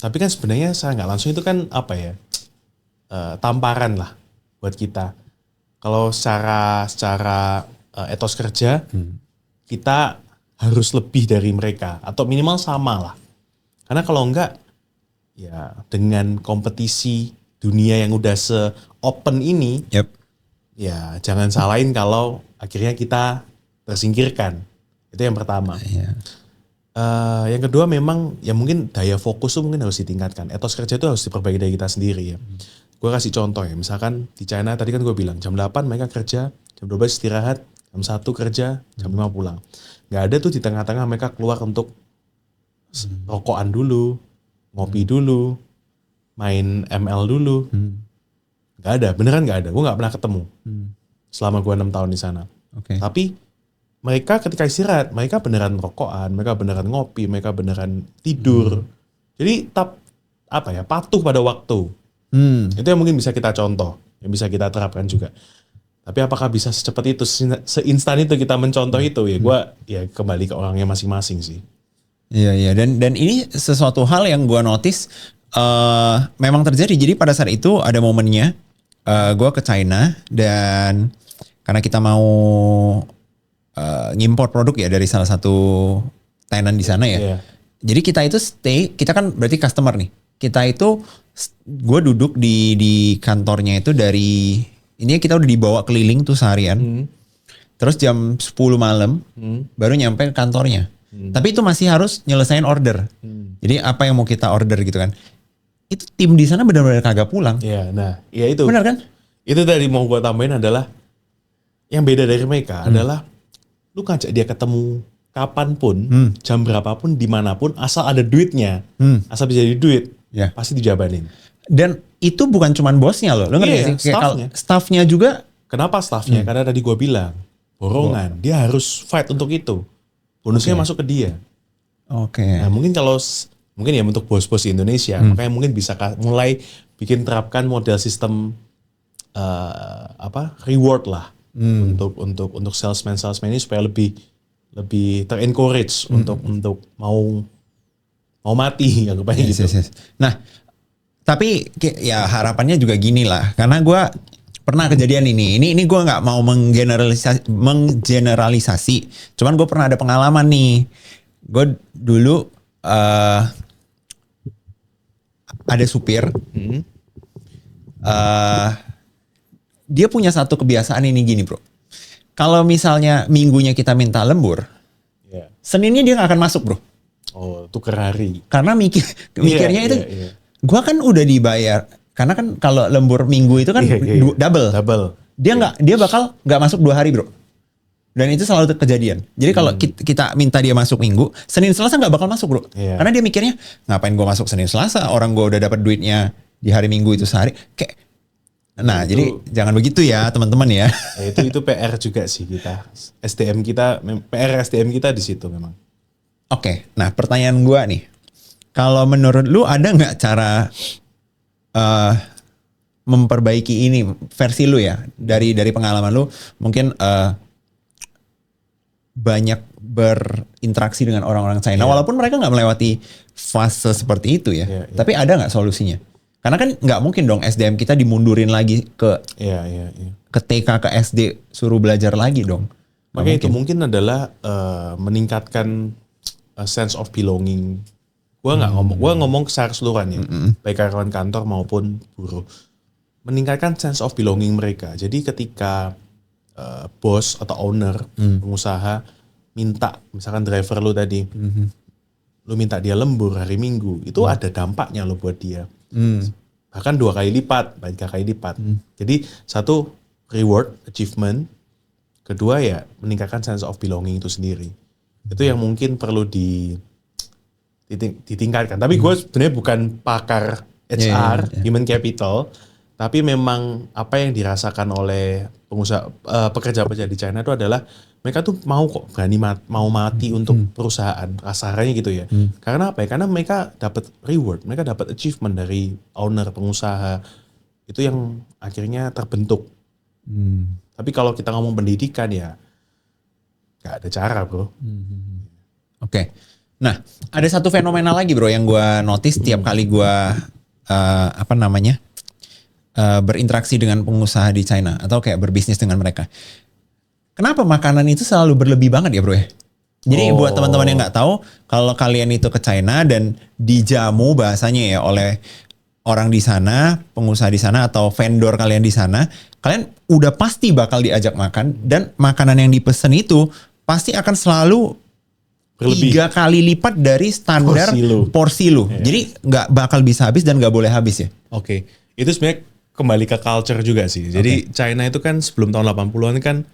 Tapi kan sebenarnya saya nggak langsung itu kan apa ya? Tamparan lah buat kita. Kalau secara etos kerja kita harus lebih dari mereka atau minimal sama lah. Karena kalau enggak ya dengan kompetisi dunia yang udah se-open ini, ya jangan salahin kalau akhirnya kita tersingkirkan. Itu yang pertama. Yang kedua memang ya mungkin daya fokus tuh mungkin harus ditingkatkan. Etos kerja itu harus diperbaiki dari kita sendiri ya. Gue kasih contoh ya, misalkan di China tadi kan gue bilang jam 8 mereka kerja, jam 12 istirahat, jam 1 kerja, jam 5 pulang. Gak ada tuh di tengah-tengah mereka keluar untuk rokokan dulu, ngopi dulu, main ML dulu. Gak ada, beneran gak ada. Gue gak pernah ketemu selama gue 6 tahun di sana. Tapi mereka ketika istirahat, mereka beneran rokokan, mereka beneran ngopi, mereka beneran tidur. Jadi patuh pada waktu. Itu yang mungkin bisa kita contoh, yang bisa kita terapkan juga. Tapi apakah bisa secepat itu, seinstan itu kita mencontoh itu ya? Gue ya kembali ke orangnya masing-masing sih. Iya dan ini sesuatu hal yang gue notice memang terjadi. Jadi pada saat itu ada momennya gue ke China dan karena kita mau ngimport produk ya dari salah satu tenan di sana ya. Jadi kita itu kita kan berarti customer nih. Kita itu gue duduk di kantornya itu dari ini kita udah dibawa keliling tuh seharian. Terus jam 10 malam baru nyampe ke kantornya. Tapi itu masih harus nyelesain order. Jadi apa yang mau kita order gitu kan. Itu tim di sana benar-benar kagak pulang. Iya, nah, ya itu. Benar kan? Itu tadi mau gue tambahin adalah yang beda dari mereka adalah lu ngajak dia ketemu kapanpun, jam berapapun, dimanapun, asal ada duitnya, asal bisa jadi duit, Ya. pasti dijabanin. Dan itu bukan cuman bosnya loh. Lo ngerti Iya, gak sih? Kayak staffnya. staffnya juga. Kenapa staffnya? Karena tadi gue bilang, borongan, dia harus fight untuk itu. Bonusnya masuk ke dia. Oke. Nah mungkin mungkin ya untuk bos-bos di Indonesia, makanya mungkin bisa mulai bikin terapkan model sistem reward lah untuk salesman ini supaya lebih ter-encourage untuk mau mati ya kebanyakan gitu. Yes. Nah, tapi ya harapannya juga gini lah, karena gue pernah kejadian ini gue nggak mau menggeneralisasi, cuman gue pernah ada pengalaman nih. Gue dulu ada supir, dia punya satu kebiasaan ini gini bro. Kalau misalnya minggunya kita minta lembur, Seninnya dia nggak akan masuk bro. Oh, tuker hari. Karena mikirnya itu, gue kan udah dibayar. Karena kan kalau lembur minggu itu kan double. Dia bakal nggak masuk 2 hari bro. Dan itu selalu kejadian. Jadi kalau kita minta dia masuk minggu, Senin Selasa nggak bakal masuk bro. Karena dia mikirnya ngapain gue masuk Senin Selasa, orang gue udah dapat duitnya di hari Minggu itu sehari. Nah itu, jadi jangan begitu ya teman-teman ya. Itu PR juga sih kita. PR SDM kita di situ memang. Oke, nah pertanyaan gue nih, kalau menurut lu ada nggak cara memperbaiki ini versi lu ya dari pengalaman lu mungkin banyak berinteraksi dengan orang-orang China walaupun mereka nggak melewati fase seperti itu ya, tapi ada nggak solusinya? Karena kan nggak mungkin dong SDM kita dimundurin lagi ke TK ke SD suruh belajar lagi dong. Makanya itu mungkin adalah meningkatkan sense of belonging. Gue ngomong secara keseluruhan ya, baik karyawan kantor maupun buruh, meningkatkan sense of belonging mereka. Jadi ketika bos atau owner, pengusaha minta, misalkan driver lu tadi, lu minta dia lembur hari Minggu, itu ada dampaknya lo buat dia. Bahkan 2 kali lipat, bahkan 3 kali lipat. Jadi satu reward, achievement, kedua ya meningkatkan sense of belonging itu sendiri. Itu yang mungkin perlu ditingkatkan. Tapi gue sebenarnya bukan pakar HR, human capital, tapi memang apa yang dirasakan oleh pengusaha pekerja-pekerja di China itu adalah mereka tuh mau mau mati untuk perusahaan, kasarannya gitu ya. Karena apa ya? Karena mereka dapat reward, mereka dapat achievement dari owner, pengusaha. Itu yang akhirnya terbentuk. Tapi kalau kita ngomong pendidikan ya nggak ada cara bro. Oke. Nah, ada satu fenomena lagi bro yang gue notice tiap kali gue berinteraksi dengan pengusaha di China atau kayak berbisnis dengan mereka. Kenapa makanan itu selalu berlebih banget ya bro ya? Jadi buat teman-teman yang nggak tahu, kalau kalian itu ke China dan dijamu bahasanya ya oleh orang di sana, pengusaha di sana atau vendor kalian di sana, kalian udah pasti bakal diajak makan dan makanan yang dipesen itu pasti akan selalu berlebih. 3 kali lipat dari standar porsi lu. Jadi nggak bakal bisa habis dan nggak boleh habis ya. Oke. Itu sebenarnya kembali ke culture juga sih. Jadi China itu kan sebelum tahun 80-an kan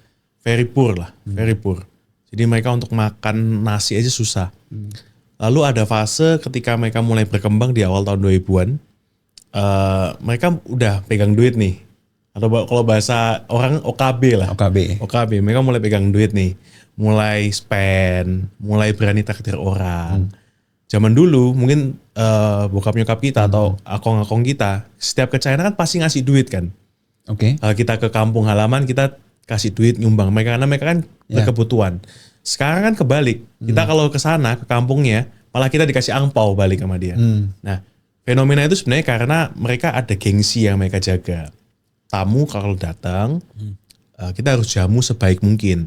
very poor lah, very poor. Jadi mereka untuk makan nasi aja susah. Lalu ada fase ketika mereka mulai berkembang di awal tahun 2000-an. Mereka udah pegang duit nih. Atau kalau bahasa orang OKB lah. OKB. Mereka mulai pegang duit nih. Mulai spend, mulai berani traktir orang. Zaman dulu mungkin bokap nyokap kita atau akong-akong kita setiap ke China kan pasti ngasih duit kan. Kalau kita ke kampung halaman kita kasih duit nyumbang mereka karena mereka kan berkebutuhan. Sekarang kan kebalik. Kita kalau ke sana ke kampungnya malah kita dikasih angpau balik sama dia. Nah, fenomena itu sebenarnya karena mereka ada gengsi yang mereka jaga. Tamu kalau datang kita harus jamu sebaik mungkin.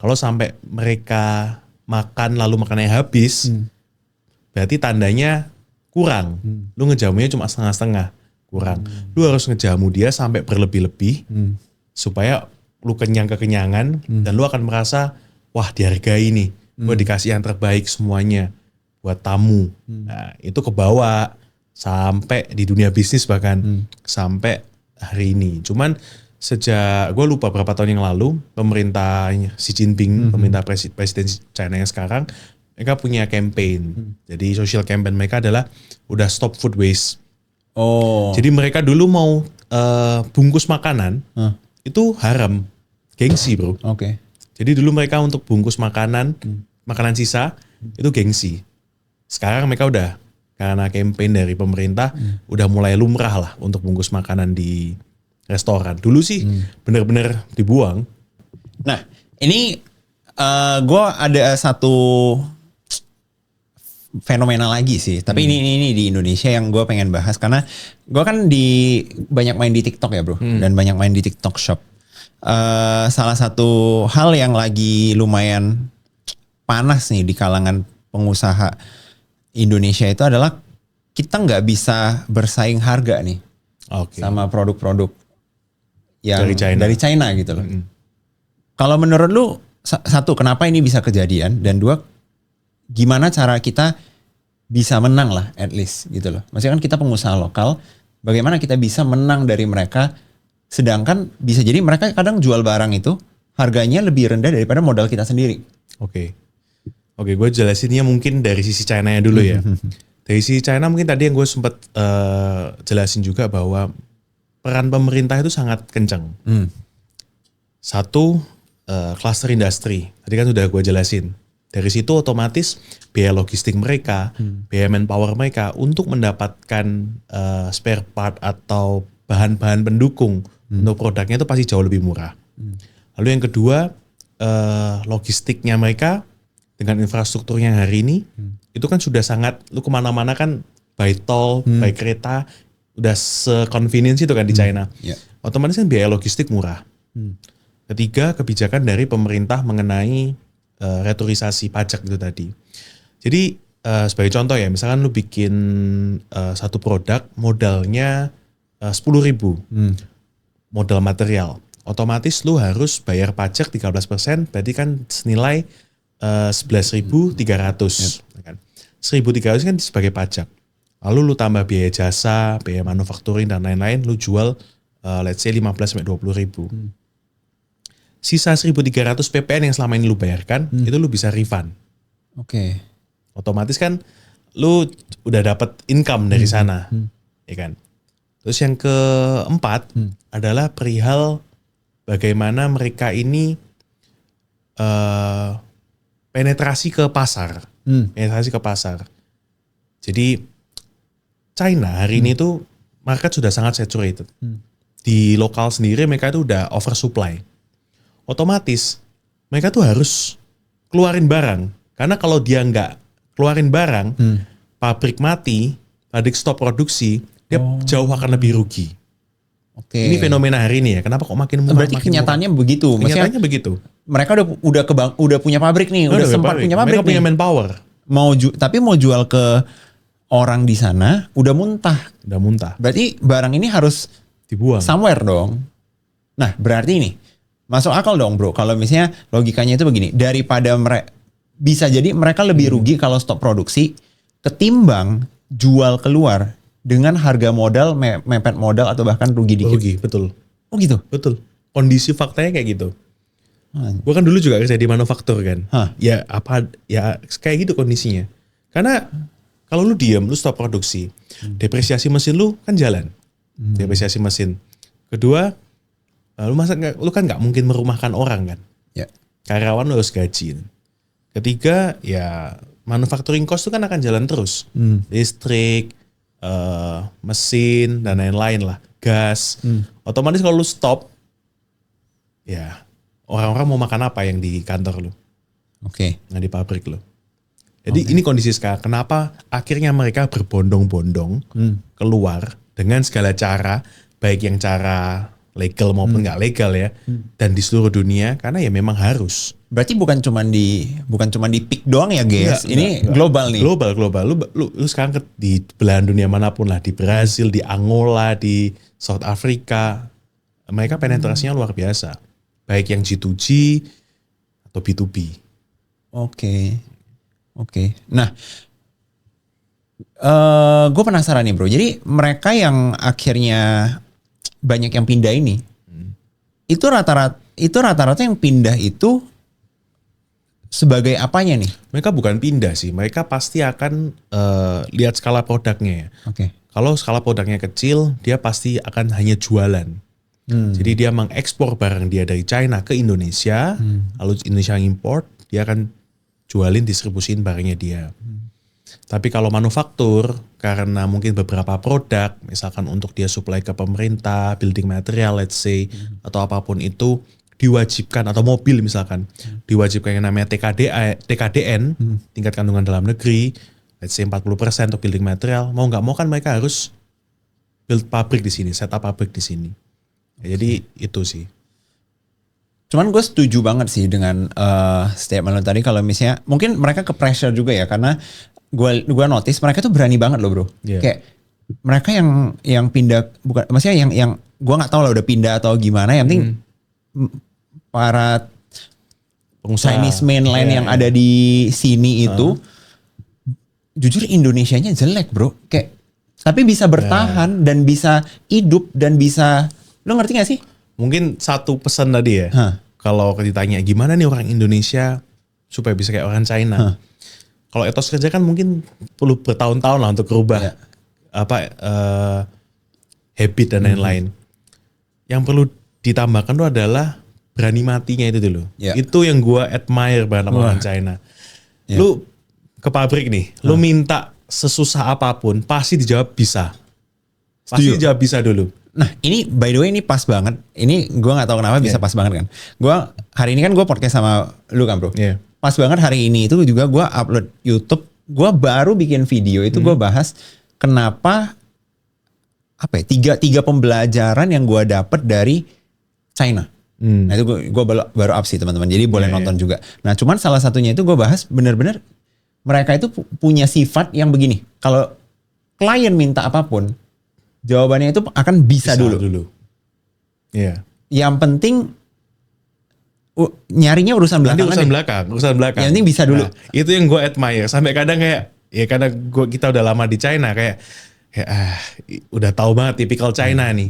Kalau sampai mereka makan lalu makannya habis, berarti tandanya kurang. Lu ngejamunya cuma setengah-setengah, kurang. Lu harus ngejamu dia sampai berlebih-lebih supaya lu kekenyangan dan lu akan merasa wah dihargai nih. Gue dikasih yang terbaik semuanya buat tamu. Nah, itu kebawa sampai di dunia bisnis bahkan sampai hari ini. Cuman sejak gue lupa berapa tahun yang lalu pemerintah Xi Jinping, pemerintah presiden China yang sekarang, mereka punya campaign. Jadi social campaign mereka adalah udah stop food waste. Oh. Jadi mereka dulu mau bungkus makanan itu haram, gengsi bro. Oke. Jadi dulu mereka untuk bungkus makanan, makanan sisa itu gengsi. Sekarang mereka udah karena campaign dari pemerintah udah mulai lumrah lah untuk bungkus makanan di restoran. Dulu sih bener-bener dibuang. Nah, ini gue ada satu fenomena lagi sih. Tapi ini di Indonesia yang gue pengen bahas karena gue kan banyak main di TikTok ya bro, dan banyak main di TikTok Shop. Salah satu hal yang lagi lumayan panas nih di kalangan pengusaha Indonesia itu adalah kita nggak bisa bersaing harga nih sama produk-produk yang dari China gitu loh. Kalau menurut lu, satu, kenapa ini bisa kejadian? Dan dua, gimana cara kita bisa menang lah at least gitu loh. Maksudnya kan kita pengusaha lokal, bagaimana kita bisa menang dari mereka, sedangkan bisa jadi mereka kadang jual barang itu harganya lebih rendah daripada modal kita sendiri. Oke, gue jelasinnya mungkin dari sisi China-nya dulu ya. Dari sisi China mungkin tadi yang gue sempat jelasin juga bahwa peran pemerintah itu sangat kencang. Satu, cluster industri. Tadi kan sudah gue jelasin. Dari situ otomatis biaya logistik mereka, biaya manpower mereka untuk mendapatkan spare part atau bahan-bahan pendukung untuk produknya itu pasti jauh lebih murah. Lalu yang kedua, logistiknya mereka dengan infrastruktur yang hari ini, itu kan sudah sangat, lu kemana-mana kan by tol, by kereta, udah se-convenience itu kan di China. Otomatis kan biaya logistik murah. Ketiga, kebijakan dari pemerintah mengenai returisasi pajak itu tadi. Jadi sebagai contoh ya, misalkan lu bikin satu produk modalnya 10.000 modal material, otomatis lu harus bayar pajak 13%, berarti kan senilai 11.300. Kan? 1.300 kan sebagai pajak. Lalu lu tambah biaya jasa, biaya manufacturing dan lain-lain, lu jual let's say 15-20 ribu. Sisa 1.300 PPN yang selama ini lu bayarkan, itu lu bisa refund. Otomatis kan lu udah dapat income dari sana. Ya kan? Terus yang keempat adalah perihal bagaimana mereka ini penetrasi ke pasar. Penetrasi ke pasar. Jadi China hari ini tuh market sudah sangat saturated. Di lokal sendiri mereka itu udah oversupply. Otomatis mereka tuh harus keluarin barang. Karena kalau dia nggak keluarin barang, pabrik mati, pabrik stop produksi, dia jauh akan lebih rugi. Ini fenomena hari ini ya. Kenapa kok makin murah? Berarti kenyataannya begitu. Kenyataannya begitu. Mereka udah punya pabrik nih, udah sempat punya pabrik. Mereka punya manpower. Tapi mau jual ke orang di sana udah muntah. Udah muntah. Berarti barang ini harus dibuang somewhere dong. Nah, berarti ini masuk akal dong, bro. Kalau misalnya logikanya itu begini, daripada bisa jadi mereka lebih rugi kalau stop produksi ketimbang jual keluar dengan harga modal mepet modal atau bahkan rugi dikit. Rugi, betul. Oh gitu? Betul. Kondisi faktanya kayak gitu. Gue kan dulu juga kerja di manufaktur kan. Ya kayak gitu kondisinya. Karena kalau lu diem, lu stop produksi, depresiasi mesin lu kan jalan. Depresiasi mesin. Kedua, lu kan nggak mungkin merumahkan orang kan. Karyawan lu harus gaji. Ketiga, ya manufacturing cost itu kan akan jalan terus. Listrik, mesin dan lain-lain lah, gas. Otomatis kalau lu stop, ya orang-orang mau makan apa yang di kantor lu? Nggak di pabrik lu. Jadi ini kondisi sekarang. Kenapa akhirnya mereka berbondong-bondong keluar dengan segala cara, baik yang cara legal maupun nggak legal ya, dan di seluruh dunia karena ya memang harus. Berarti bukan cuma di PIK doang ya guys. Ini global nih. Global. Lu sekarang di belahan dunia manapun lah, di Brasil, di Angola, di South Africa, mereka penetrasinya luar biasa. Baik yang G2G atau B2B. Oke. Nah, gue penasaran nih bro. Jadi mereka yang akhirnya banyak yang pindah ini, itu rata-rata yang pindah itu sebagai apanya nih? Mereka bukan pindah sih, mereka pasti akan lihat skala produknya ya. Oke. Kalau skala produknya kecil, dia pasti akan hanya jualan. Jadi dia mengekspor barang dia dari China ke Indonesia, lalu Indonesia import, dia akan jualin, distribusin barangnya dia. Tapi kalau manufaktur, karena mungkin beberapa produk, misalkan untuk dia supply ke pemerintah, building material let's say, atau apapun itu, diwajibkan, atau mobil misalkan, diwajibkan yang namanya TKDN, tingkat kandungan dalam negeri, let's say 40% untuk building material, mau nggak mau kan mereka harus build pabrik di sini, set up pabrik di sini. Ya, jadi itu sih. Cuman gue setuju banget sih dengan statement lo tadi, kalau misalnya mungkin mereka ke pressure juga ya, karena gue notice mereka tuh berani banget loh bro. Yeah. Kayak mereka yang pindah, bukan maksudnya yang gue nggak tahu lah udah pindah atau gimana, yang penting para Pengusaha Chinese mainland yang ada di sini itu jujur Indonesianya jelek bro, kayak tapi bisa bertahan dan bisa hidup dan bisa, lo ngerti gak sih? Mungkin satu pesan tadi ya, kalau ditanya gimana nih orang Indonesia supaya bisa kayak orang China. Kalau etos kerja kan mungkin perlu bertahun-tahun lah untuk berubah habit dan lain-lain. Yang perlu ditambahkan tuh adalah berani matinya itu dulu. Itu yang gue admire banget sama orang China. Lu ke pabrik nih, lu minta sesusah apapun, pasti dijawab bisa. Pasti dijawab bisa dulu. Nah ini by the way ini pas banget. Ini gue gak tahu kenapa bisa pas banget kan. Gue hari ini kan gue podcast sama lu kan bro. Pas banget hari ini itu juga gue upload YouTube. Gue baru bikin video itu gue bahas kenapa tiga pembelajaran yang gue dapet dari China. Nah itu gue baru up sih teman-teman. Jadi boleh nonton juga. Nah cuman salah satunya itu gue bahas bener-bener mereka itu punya sifat yang begini. Kalau klien minta apapun, jawabannya itu akan bisa dulu. Iya. Yang penting nyarinya urusan belakang. Urusan belakang. Yang penting bisa dulu. Nah, itu yang gue admire. Sampai kadang kayak, ya karena kita udah lama di China kayak udah tahu banget tipikal China nih.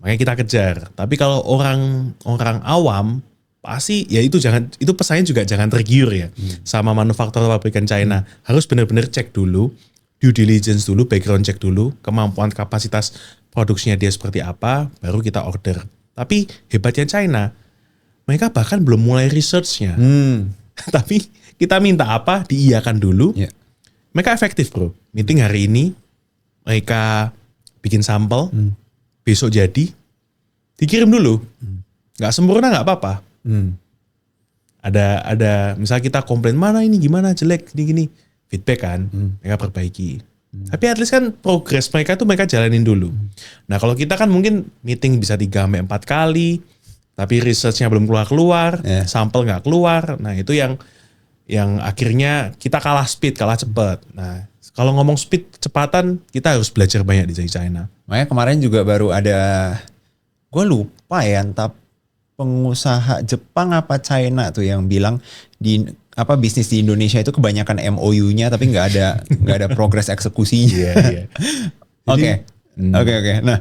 Makanya kita kejar. Tapi kalau orang awam pasti ya itu pesannya juga jangan tergiur ya sama manufaktur pabrikan China. Harus benar-benar cek dulu, due diligence dulu, background check dulu, kemampuan kapasitas produksinya dia seperti apa, baru kita order. Tapi hebatnya China, mereka bahkan belum mulai research-nya. Tapi kita minta apa, diiyakan dulu. Mereka efektif bro. Meeting hari ini, mereka bikin sampel, besok jadi, dikirim dulu. Gak sempurna gak apa-apa. Ada misalnya kita komplain mana ini gimana jelek gini feedback kan, mereka perbaiki. Tapi at least kan progress mereka tuh mereka jalanin dulu. Nah kalau kita kan mungkin meeting bisa 3-4 kali, tapi researchnya belum keluar, sampel nggak keluar. Nah itu yang akhirnya kita kalah speed, kalah cepat. Nah kalau ngomong speed kecepatan, kita harus belajar banyak di China. Makanya kemarin juga baru ada, gue lupa ya entah pengusaha Jepang apa China tuh yang bilang bisnis di Indonesia itu kebanyakan MOU-nya tapi nggak ada progres eksekusinya. Oke. Nah,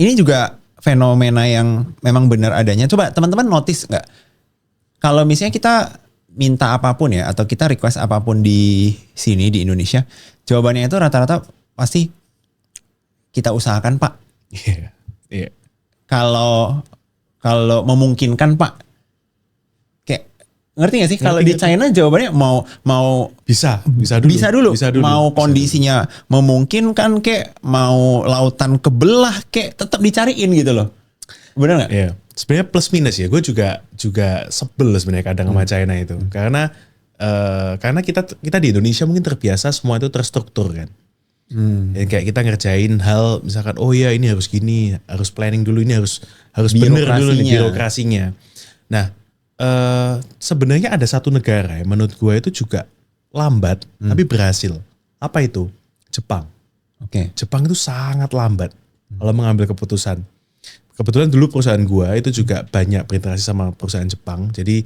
ini juga fenomena yang memang benar adanya. Coba teman-teman notice nggak? Kalau misalnya kita minta apapun ya atau kita request apapun di sini di Indonesia, jawabannya itu rata-rata pasti kita usahakan Pak. Iya. Kalau memungkinkan Pak, kayak ngerti gak sih kalau di China jawabannya mau bisa dulu. Mau kondisinya memungkinkan kayak mau lautan kebelah kayak tetap dicariin gitu loh. Benar nggak? Iya. Sebenarnya plus minus ya. Gue juga sebel sebenarnya kadang sama China itu karena kita di Indonesia mungkin terbiasa semua itu terstruktur kan. Kayak kita ngerjain hal misalkan ini harus gini, harus planning dulu, ini harus bener dulu nih birokrasinya. Nah sebenarnya ada satu negara yang menurut gue itu juga lambat tapi berhasil. Apa itu? Jepang. Jepang itu sangat lambat kalau mengambil keputusan. Kebetulan dulu perusahaan gue itu juga banyak berinteraksi sama perusahaan Jepang, jadi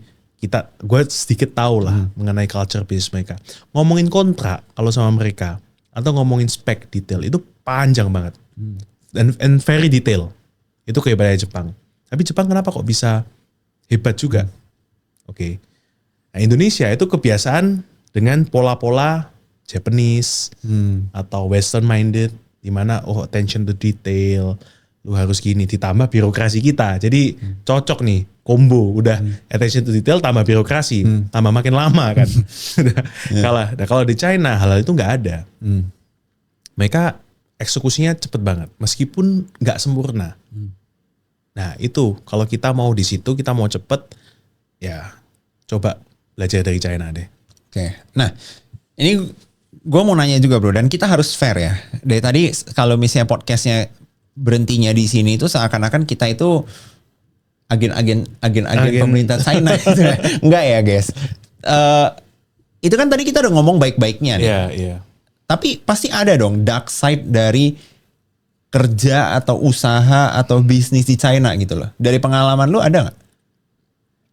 gue sedikit tahu lah mengenai culture bisnis mereka. Ngomongin kontrak kalau sama mereka atau ngomongin spek detail itu panjang banget and very detail. Itu kehebatannya Jepang. Tapi Jepang kenapa kok bisa hebat juga? Oke. Nah, Indonesia itu kebiasaan dengan pola-pola Japanese atau Western minded, di mana attention to detail, lu harus gini, ditambah birokrasi kita. Jadi cocok nih, combo udah attention to detail tambah birokrasi, tambah makin lama kan. Kalau di China hal itu nggak ada. Mereka eksekusinya cepet banget, meskipun nggak sempurna. Nah itu kalau kita mau di situ, kita mau cepet, ya coba belajar dari China deh. Oke, nah ini gue mau nanya juga bro, dan kita harus fair ya. Dari tadi kalau misalnya podcastnya berhentinya di sini itu seakan-akan kita itu agen pemerintah China. Gitu. Enggak ya guys. Itu kan tadi kita udah ngomong baik-baiknya nih. Iya. Tapi pasti ada dong dark side dari kerja atau usaha atau bisnis di China gitu loh. Dari pengalaman lu ada nggak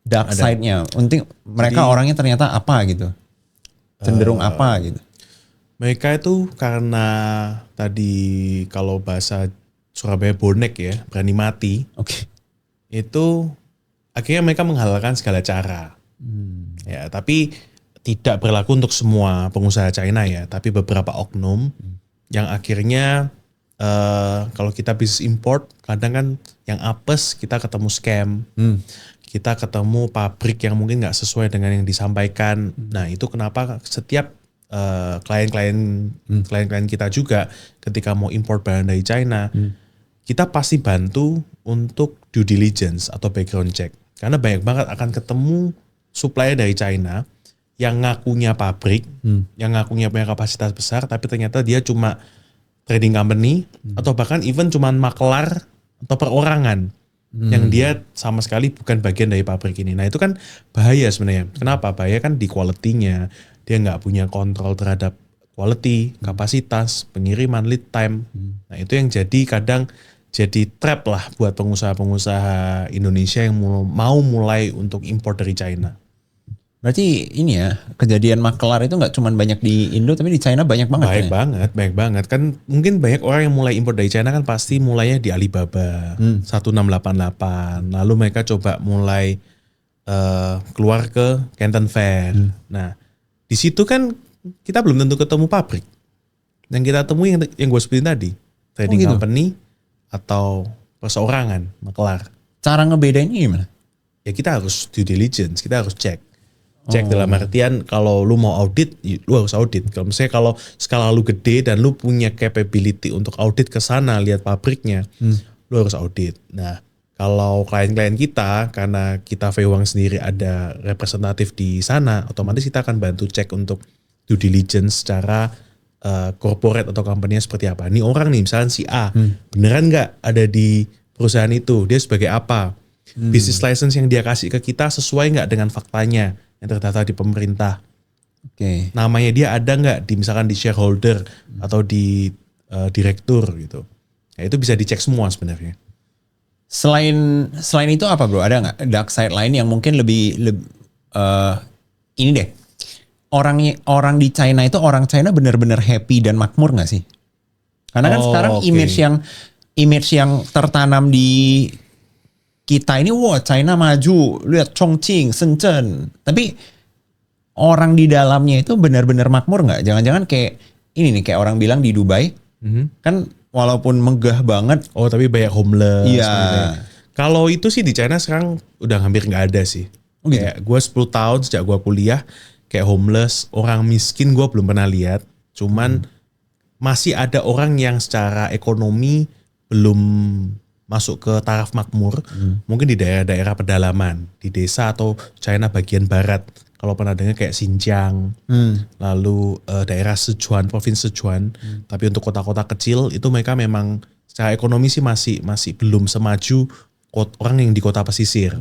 dark side-nya? Untung mereka orangnya ternyata apa gitu. Cenderung apa gitu. Mereka itu karena tadi kalau bahasa Surabaya bonek ya, berani mati. Oke. Itu akhirnya mereka menghalalkan segala cara. Ya, tapi tidak berlaku untuk semua pengusaha China ya, tapi beberapa oknum yang akhirnya kalau kita bisnis import, kadang kan yang apes kita ketemu scam, kita ketemu pabrik yang mungkin nggak sesuai dengan yang disampaikan. Nah itu kenapa setiap klien-klien kita juga ketika mau import barang dari China, kita pasti bantu untuk due diligence atau background check. Karena banyak banget akan ketemu supplier dari China yang ngakunya pabrik, yang ngakunya punya kapasitas besar, tapi ternyata dia cuma trading company, atau bahkan even cuma makelar atau perorangan, yang dia sama sekali bukan bagian dari pabrik ini. Nah itu kan bahaya sebenarnya. Kenapa? Bahaya kan di quality-nya, dia nggak punya kontrol terhadap quality, kapasitas, pengiriman, lead time. Nah itu yang jadi kadang jadi trap lah buat pengusaha-pengusaha Indonesia yang mau mulai untuk import dari China. Berarti ini ya, kejadian makelar itu nggak cuma banyak di Indo, tapi di China banyak banget. Banyak banget. Kan mungkin banyak orang yang mulai impor dari China kan pasti mulainya di Alibaba, 1688. Lalu mereka coba mulai keluar ke Canton Fair. Nah, di situ kan kita belum tentu ketemu pabrik. Yang kita temui yang gue sebutin tadi, trading company atau perseorangan, makelar. Cara ngebedainnya gimana? Ya kita harus due diligence, kita harus cek. Cek dalam artian kalau lu mau audit, lu harus audit. Kalau misalnya kalau skala lu gede dan lu punya capability untuk audit ke sana, lihat pabriknya, lu harus audit. Nah, kalau klien-klien kita, karena kita Feiwang sendiri ada representatif di sana, otomatis kita akan bantu cek untuk due diligence secara corporate atau company-nya seperti apa. Ini orang nih, misalnya si A, beneran nggak ada di perusahaan itu? Dia sebagai apa? Business license yang dia kasih ke kita sesuai nggak dengan faktanya yang terdaftar di pemerintah? Oke. Namanya dia ada nggak di misalkan di shareholder atau di direktur gitu? Ya, itu bisa dicek semua sebenarnya. Selain itu apa bro? Ada nggak dark side lain yang mungkin lebih ini deh? Orang di China itu orang China benar-benar happy dan makmur nggak sih? Karena kan sekarang image yang tertanam di kita ini, wah China maju, lihat Chongqing, Shenzhen. Tapi orang di dalamnya itu benar-benar makmur nggak? Jangan-jangan kayak ini nih, kayak orang bilang di Dubai, kan walaupun megah banget. Oh tapi banyak homeless. Iya. Kalau itu sih di China sekarang udah hampir nggak ada sih. Oh gitu? Kayak gue 10 tahun sejak gue kuliah, kayak homeless, orang miskin gue belum pernah lihat. Cuman masih ada orang yang secara ekonomi belum masuk ke taraf makmur, mungkin di daerah-daerah pedalaman, di desa atau China bagian barat. Kalau pernah dengar kayak Xinjiang, lalu daerah Sichuan, provinsi Sichuan. Tapi untuk kota-kota kecil itu mereka memang secara ekonomi sih masih belum semaju orang yang di kota pesisir.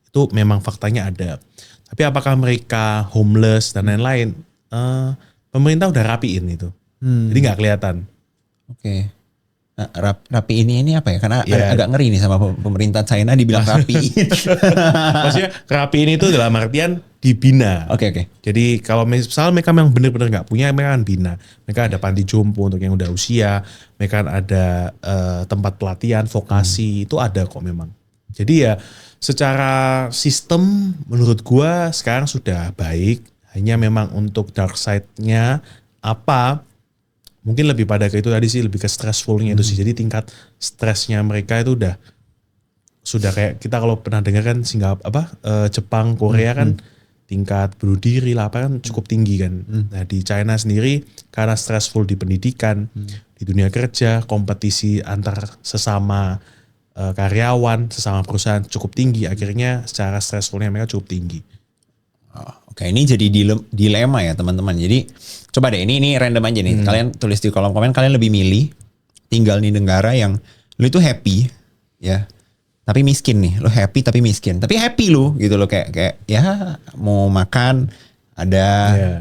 Itu memang faktanya ada. Tapi apakah mereka homeless dan lain-lain? Pemerintah udah rapiin itu, jadi nggak kelihatan. Oke. Nah, rapi ini apa ya? Karena agak ngeri nih sama pemerintah China dibilang rapi. Maksudnya rapiin itu dalam artian dibina. Oke. Jadi kalau misalnya mereka memang benar-benar nggak punya, mereka akan bina. Mereka ada panti jompo untuk yang udah usia, mereka ada tempat pelatihan, vokasi, itu ada kok memang. Jadi ya secara sistem menurut gua sekarang sudah baik, hanya memang untuk dark side-nya apa, mungkin lebih pada ke itu tadi sih, lebih ke stressful-nya itu sih. Jadi tingkat stresnya mereka itu sudah kayak kita kalau pernah dengar kan Jepang, Korea kan tingkat bunuh diri lah apa kan cukup tinggi kan. Nah di China sendiri karena stressful di pendidikan, di dunia kerja, kompetisi antar sesama karyawan, sesama perusahaan cukup tinggi. Akhirnya secara stressfulnya mereka cukup tinggi. Oke, ini jadi dilema ya teman-teman. Jadi coba deh ini random aja nih. Kalian tulis di kolom komen, kalian lebih milih tinggal di negara yang lu itu happy ya, tapi miskin nih. Lu happy tapi miskin. Tapi happy lu gitu loh, kayak ya mau makan ada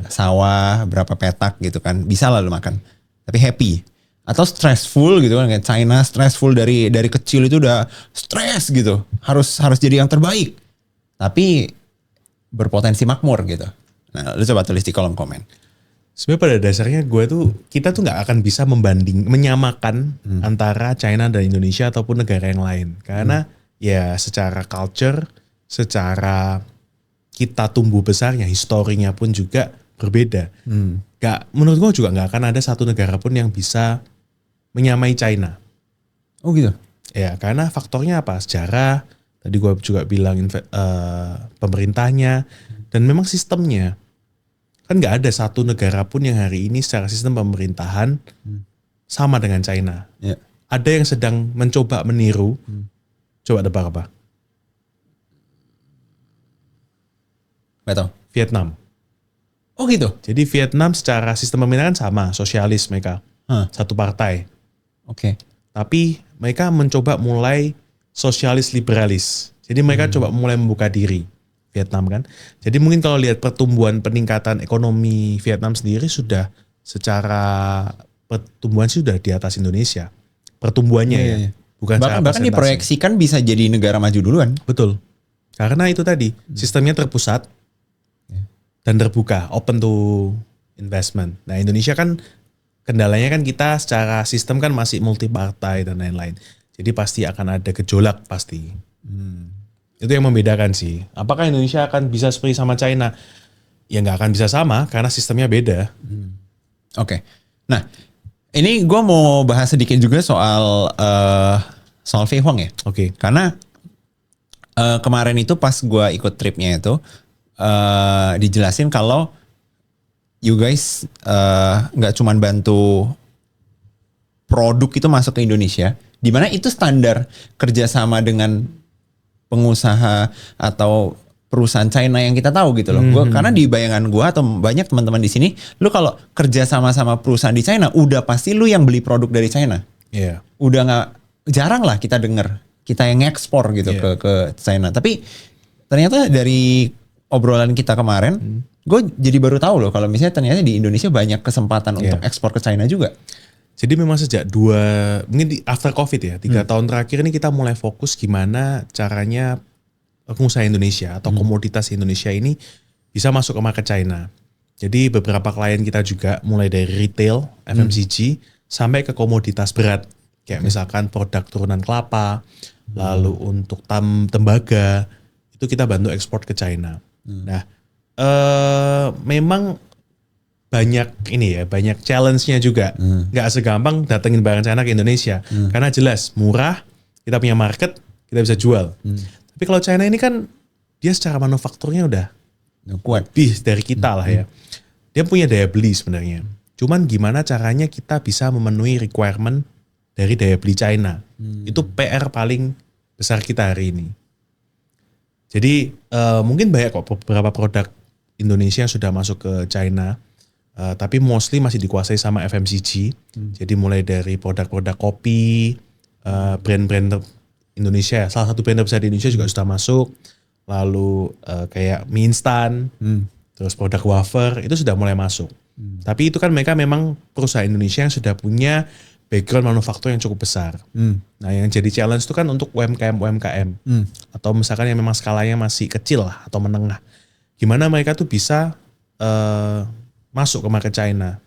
sawah berapa petak gitu kan. Bisa lah lu makan. Tapi happy. Atau stressful gitu kan, kayak China stressful dari kecil itu udah stress gitu. Harus jadi yang terbaik. Tapi berpotensi makmur gitu. Nah, lu coba tulis di kolom komen. Sebenarnya pada dasarnya kita tuh nggak akan bisa menyamakan antara China dan Indonesia ataupun negara yang lain. Karena ya secara culture, secara kita tumbuh besarnya, historinya pun juga berbeda. Menurut gue juga nggak akan ada satu negara pun yang bisa menyamai China. Oh gitu? Ya karena faktornya apa? Sejarah, tadi gue juga bilang pemerintahnya, dan memang sistemnya. Kan nggak ada satu negara pun yang hari ini secara sistem pemerintahan sama dengan China. Yeah. Ada yang sedang mencoba meniru. Coba tebak apa? Gak tau. Vietnam. Oh gitu? Jadi Vietnam secara sistem pemerintahan sama, sosialis mereka. Satu partai. Oke. Tapi mereka mencoba mulai sosialis liberalis. Jadi mereka coba mulai membuka diri. Vietnam kan. Jadi mungkin kalau lihat pertumbuhan peningkatan ekonomi Vietnam sendiri sudah secara pertumbuhan sudah di atas Indonesia. Pertumbuhannya ya. Bukan bahkan diproyeksikan bisa jadi negara maju duluan. Betul. Karena itu tadi sistemnya terpusat dan terbuka, open to investment. Nah Indonesia kan kendalanya kan kita secara sistem kan masih multi partai dan lain-lain. Jadi pasti akan ada gejolak pasti. Itu yang membedakan sih. Apakah Indonesia akan bisa seperti sama China? Ya nggak akan bisa sama karena sistemnya beda. Oke. Nah, ini gue mau bahas sedikit juga soal Fei Huang ya. Oke. Karena kemarin itu pas gue ikut tripnya itu dijelasin kalau you guys nggak cuman bantu produk itu masuk ke Indonesia, di mana itu standar kerjasama dengan pengusaha atau perusahaan China yang kita tahu gitu loh. Karena di bayangan gue atau banyak teman-teman di sini, lu kalau kerja sama perusahaan di China, udah pasti lu yang beli produk dari China. Iya. Udah nggak, jarang lah kita dengar kita yang ekspor gitu ke China. Tapi ternyata dari obrolan kita kemarin, gue jadi baru tahu loh kalau misalnya ternyata di Indonesia banyak kesempatan untuk ekspor ke China juga. Jadi memang sejak mungkin after COVID ya, 3 tahun terakhir ini kita mulai fokus gimana caranya pengusaha Indonesia atau komoditas Indonesia ini bisa masuk ke market China. Jadi beberapa klien kita juga mulai dari retail, FMCG, sampai ke komoditas berat. Kayak misalkan produk turunan kelapa, lalu untuk tembaga, itu kita bantu ekspor ke China. Nah, memang banyak challenge-nya juga. Nggak segampang datengin barang China ke Indonesia. Karena jelas murah, kita punya market, kita bisa jual. Tapi kalau China ini kan dia secara manufakturnya udah kuat lebih dari kita lah ya. Dia punya daya beli sebenarnya. Cuman gimana caranya kita bisa memenuhi requirement dari daya beli China. Itu PR paling besar kita hari ini. Jadi mungkin banyak kok beberapa produk Indonesia yang sudah masuk ke China. Tapi mostly masih dikuasai sama FMCG. Jadi mulai dari produk-produk kopi, brand-brand Indonesia, salah satu brand terbesar di Indonesia juga sudah masuk. Lalu kayak mie instan, terus produk wafer, itu sudah mulai masuk. Tapi itu kan mereka memang perusahaan Indonesia yang sudah punya background manufaktur yang cukup besar. Nah yang jadi challenge itu kan untuk UMKM, atau misalkan yang memang skalanya masih kecil lah atau menengah. gimana mereka tuh bisa masuk ke market China.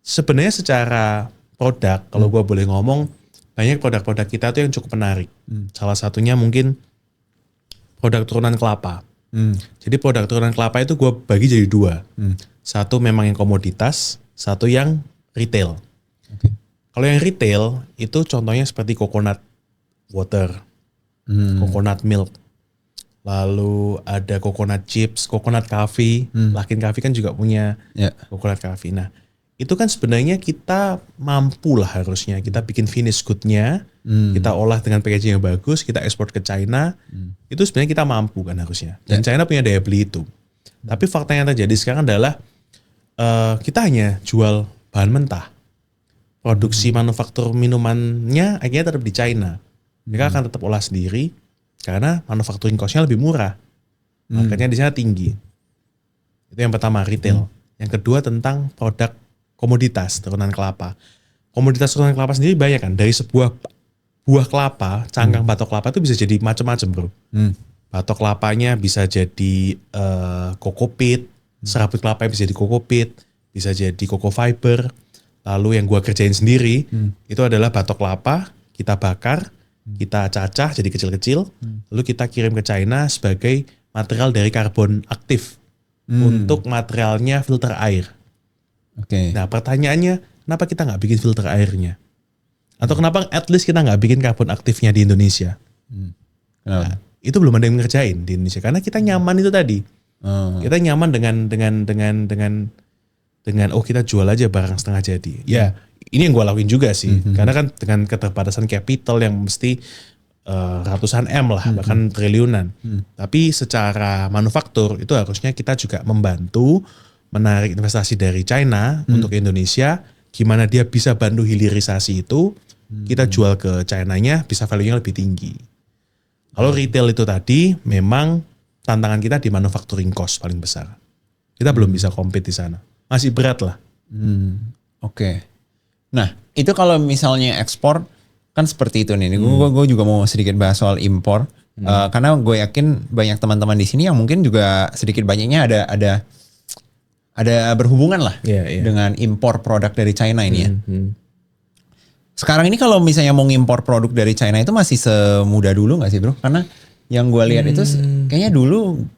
Sebenarnya secara produk, kalau gue boleh ngomong, banyak produk-produk kita tuh yang cukup menarik. Salah satunya mungkin produk turunan kelapa. Jadi produk turunan kelapa itu gue bagi jadi dua. Satu memang yang komoditas, satu yang retail. Kalau yang retail itu contohnya seperti coconut water, coconut milk, lalu ada coconut chips, coconut coffee. Luckin Coffee kan juga punya coconut coffee. Nah, itu kan sebenarnya kita mampu lah harusnya. Kita bikin finish good-nya, kita olah dengan packaging yang bagus, kita ekspor ke China. Itu sebenarnya kita mampu kan harusnya. Dan China punya daya beli itu. Tapi fakta yang terjadi sekarang adalah kita hanya jual bahan mentah. Produksi manufaktur minumannya akhirnya tetap di China. Mereka akan tetap olah sendiri karena manufacturing cost-nya lebih murah. Makanya di sana tinggi. Itu yang pertama, retail. Yang kedua tentang produk komoditas turunan kelapa. Komoditas turunan kelapa sendiri banyak kan. Dari sebuah buah kelapa, cangkang batok kelapa itu bisa jadi macam-macam, bro. Batok kelapanya bisa jadi kokopit, serabut kelapa bisa jadi kokopit, bisa jadi coco fiber. Lalu yang gua kerjain sendiri itu adalah batok kelapa, kita bakar, kita cacah jadi kecil-kecil, lalu kita kirim ke China sebagai material dari karbon aktif untuk materialnya filter air. Nah pertanyaannya, kenapa kita nggak bikin filter airnya? Atau kenapa at least kita nggak bikin karbon aktifnya di Indonesia? Nah, itu belum ada yang ngerjain di Indonesia karena kita nyaman itu tadi. Kita nyaman dengan kita jual aja barang setengah jadi. Ya, ini yang gue lakuin juga sih. Karena kan dengan keterbatasan capital yang mesti ratusan M lah, bahkan triliunan. Tapi secara manufaktur itu harusnya kita juga membantu menarik investasi dari China untuk Indonesia. Gimana dia bisa bantu hilirisasi itu, kita jual ke China-nya bisa value-nya lebih tinggi. Kalau retail itu tadi memang tantangan kita di manufacturing cost paling besar. Kita belum bisa compete di sana. Masih berat lah. Nah, itu kalau misalnya ekspor kan seperti itu nih. Gue juga mau sedikit bahas soal impor. Karena gue yakin banyak teman-teman di sini yang mungkin juga sedikit banyaknya ada berhubungan lah dengan impor produk dari China ini ya. Sekarang ini kalau misalnya mau ngimpor produk dari China itu masih semudah dulu gak sih bro? Karena yang gue lihat itu kayaknya dulu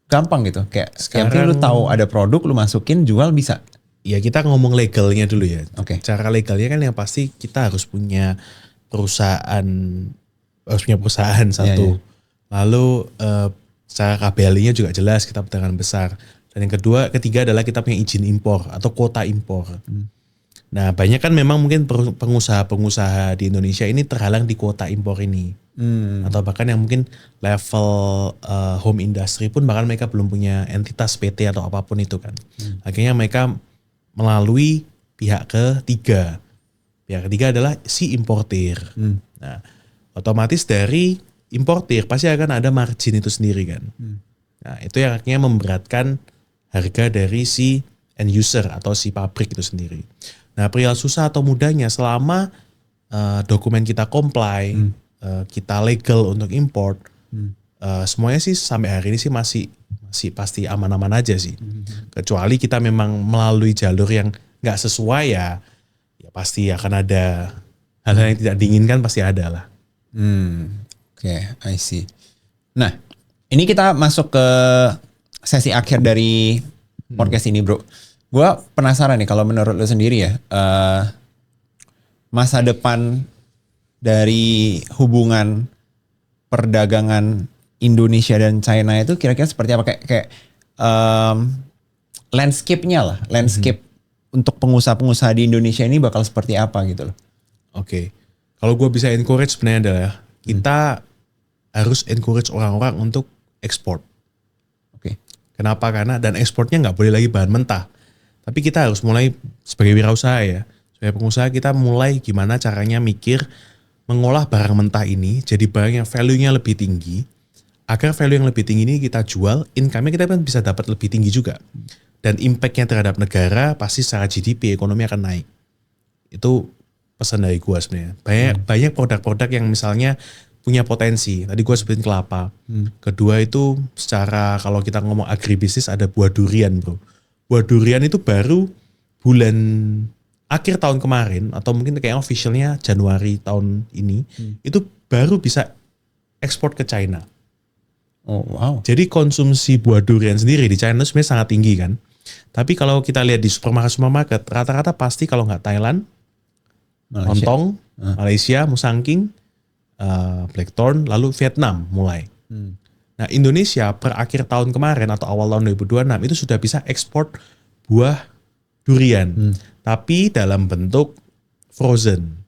gampang gitu. Kayak yang penting lu tahu ada produk, lu masukin, jual bisa. Ya kita ngomong legalnya dulu ya. Cara legalnya kan yang pasti kita harus punya perusahaan satu. Lalu secara KBLI-nya juga jelas kita perdagangan besar. Dan yang ketiga adalah kita punya izin impor atau kuota impor. Nah banyak kan memang mungkin pengusaha-pengusaha di Indonesia ini terhalang di kuota impor ini. Atau bahkan yang mungkin level home industry pun bahkan mereka belum punya entitas PT atau apapun itu kan. Akhirnya mereka melalui pihak ketiga. Pihak ketiga adalah si importir. Nah otomatis dari importir pasti akan ada margin itu sendiri kan. Nah itu yang akhirnya memberatkan harga dari si end user atau si pabrik itu sendiri. Nah perihal susah atau mudahnya selama dokumen kita comply, kita legal untuk import, semuanya sih sampai hari ini sih masih pasti aman-aman aja sih. Kecuali kita memang melalui jalur yang nggak sesuai ya pasti akan ada hal-hal yang tidak diinginkan pasti ada lah. I see. Nah ini kita masuk ke sesi akhir dari podcast ini bro. Gue penasaran nih kalau menurut lo sendiri ya, masa depan dari hubungan perdagangan Indonesia dan China itu kira-kira seperti apa? Kayak landscape-nya lah, landscape untuk pengusaha-pengusaha di Indonesia ini bakal seperti apa gitu loh. Kalau gue bisa encourage sebenarnya adalah kita harus encourage orang-orang untuk ekspor. Kenapa? Karena dan ekspornya nggak boleh lagi bahan mentah. Tapi kita harus mulai sebagai wirausaha ya. Sebagai pengusaha kita mulai gimana caranya mikir mengolah barang mentah ini jadi barang yang value-nya lebih tinggi. Agar value yang lebih tinggi ini kita jual, income-nya kita kan bisa dapat lebih tinggi juga. Dan impact-nya terhadap negara pasti secara GDP ekonomi akan naik. Itu pesan dari gua sebenarnya. Banyak produk-produk yang misalnya punya potensi. Tadi gue sebutin kelapa. Kedua itu secara kalau kita ngomong agribisnis ada buah durian bro. Buah durian itu baru bulan akhir tahun kemarin atau mungkin kayak officialnya Januari tahun ini itu baru bisa ekspor ke China. Oh wow. Jadi konsumsi buah durian sendiri di China sebenarnya sangat tinggi kan. Tapi kalau kita lihat di supermarket rata-rata pasti kalau nggak Thailand, Hongkong, Malaysia, Musangking, Blackthorn, lalu Vietnam mulai. Nah Indonesia per akhir tahun kemarin atau awal tahun 2026 itu sudah bisa ekspor buah durian. Tapi dalam bentuk frozen.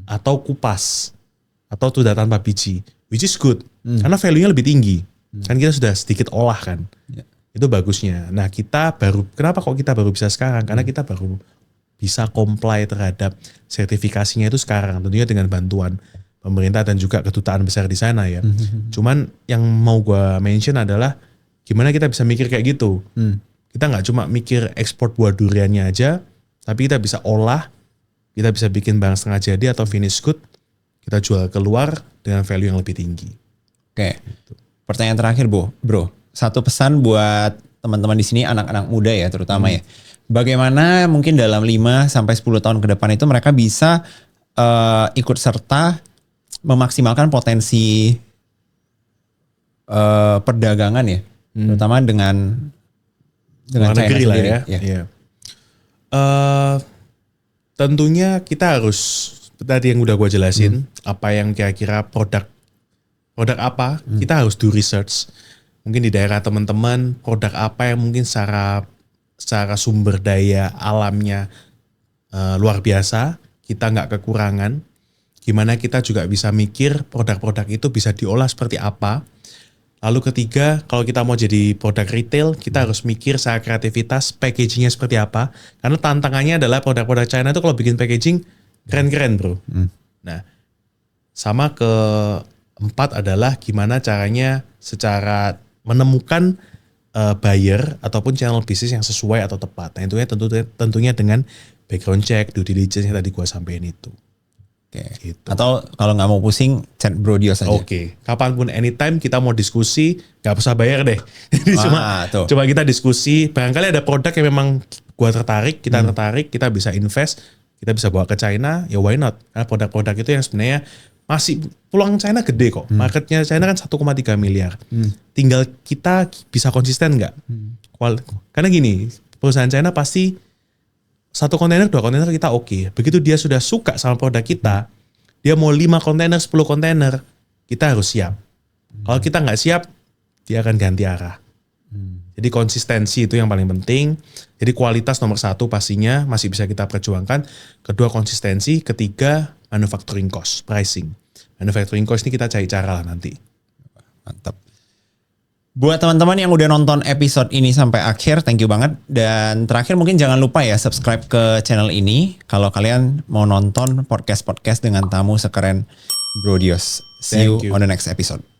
Atau kupas. Atau sudah tanpa biji. Which is good. Karena value-nya lebih tinggi. Kan kita sudah sedikit olah kan. Itu bagusnya. Nah kenapa kok kita baru bisa sekarang? Karena kita baru bisa comply terhadap sertifikasinya itu sekarang. Tentunya dengan bantuan pemerintah dan juga kedutaan besar di sana ya. Cuman yang mau gue mention adalah gimana kita bisa mikir kayak gitu. Kita nggak cuma mikir ekspor buah duriannya aja, tapi kita bisa olah, kita bisa bikin barang setengah jadi atau finish good, kita jual keluar dengan value yang lebih tinggi. Oke. Pertanyaan terakhir bro. Satu pesan buat teman-teman di sini anak-anak muda ya terutama ya. Bagaimana mungkin dalam 5 sampai 10 tahun ke depan itu mereka bisa ikut serta memaksimalkan potensi perdagangan ya, terutama dengan China negeri lah sendiri. ya. Ya. Tentunya kita harus tadi yang udah gue jelasin apa yang kira-kira produk apa kita harus do research. Mungkin di daerah teman-teman produk apa yang mungkin secara sumber daya alamnya luar biasa, kita nggak kekurangan. Gimana kita juga bisa mikir produk-produk itu bisa diolah seperti apa. Lalu ketiga, kalau kita mau jadi produk retail, kita harus mikir secara kreativitas packagingnya seperti apa. Karena tantangannya adalah produk-produk China itu kalau bikin packaging keren-keren bro. Nah, sama keempat adalah gimana caranya secara menemukan buyer ataupun channel bisnis yang sesuai atau tepat. Nah tentunya dengan background check, due diligence yang tadi gue sampein itu. Oke. Gitu. Atau kalau nggak mau pusing, chat Bro Dios aja. Oke. Kapanpun anytime kita mau diskusi, nggak usah bayar deh. Jadi cuma kita diskusi. Barangkali ada produk yang memang gua tertarik, kita tertarik, kita bisa invest, kita bisa bawa ke China, ya why not? Karena produk-produk itu yang sebenarnya masih peluang China gede kok. Marketnya China kan 1,3 miliar. Tinggal kita bisa konsisten nggak? Karena gini, perusahaan China pasti 1 kontainer, 2 kontainer kita oke. Begitu dia sudah suka sama produk kita, dia mau 5 kontainer, 10 kontainer, kita harus siap. Kalau kita nggak siap, dia akan ganti arah. Jadi konsistensi itu yang paling penting. Jadi kualitas nomor 1 pastinya masih bisa kita perjuangkan. Kedua konsistensi, ketiga manufacturing cost, pricing. Manufacturing cost ini kita cari cara lah nanti. Mantap. Buat teman-teman yang udah nonton episode ini sampai akhir, thank you banget. Dan terakhir mungkin jangan lupa ya subscribe ke channel ini kalau kalian mau nonton podcast-podcast dengan tamu sekeren Bro Dios. See you on the next episode.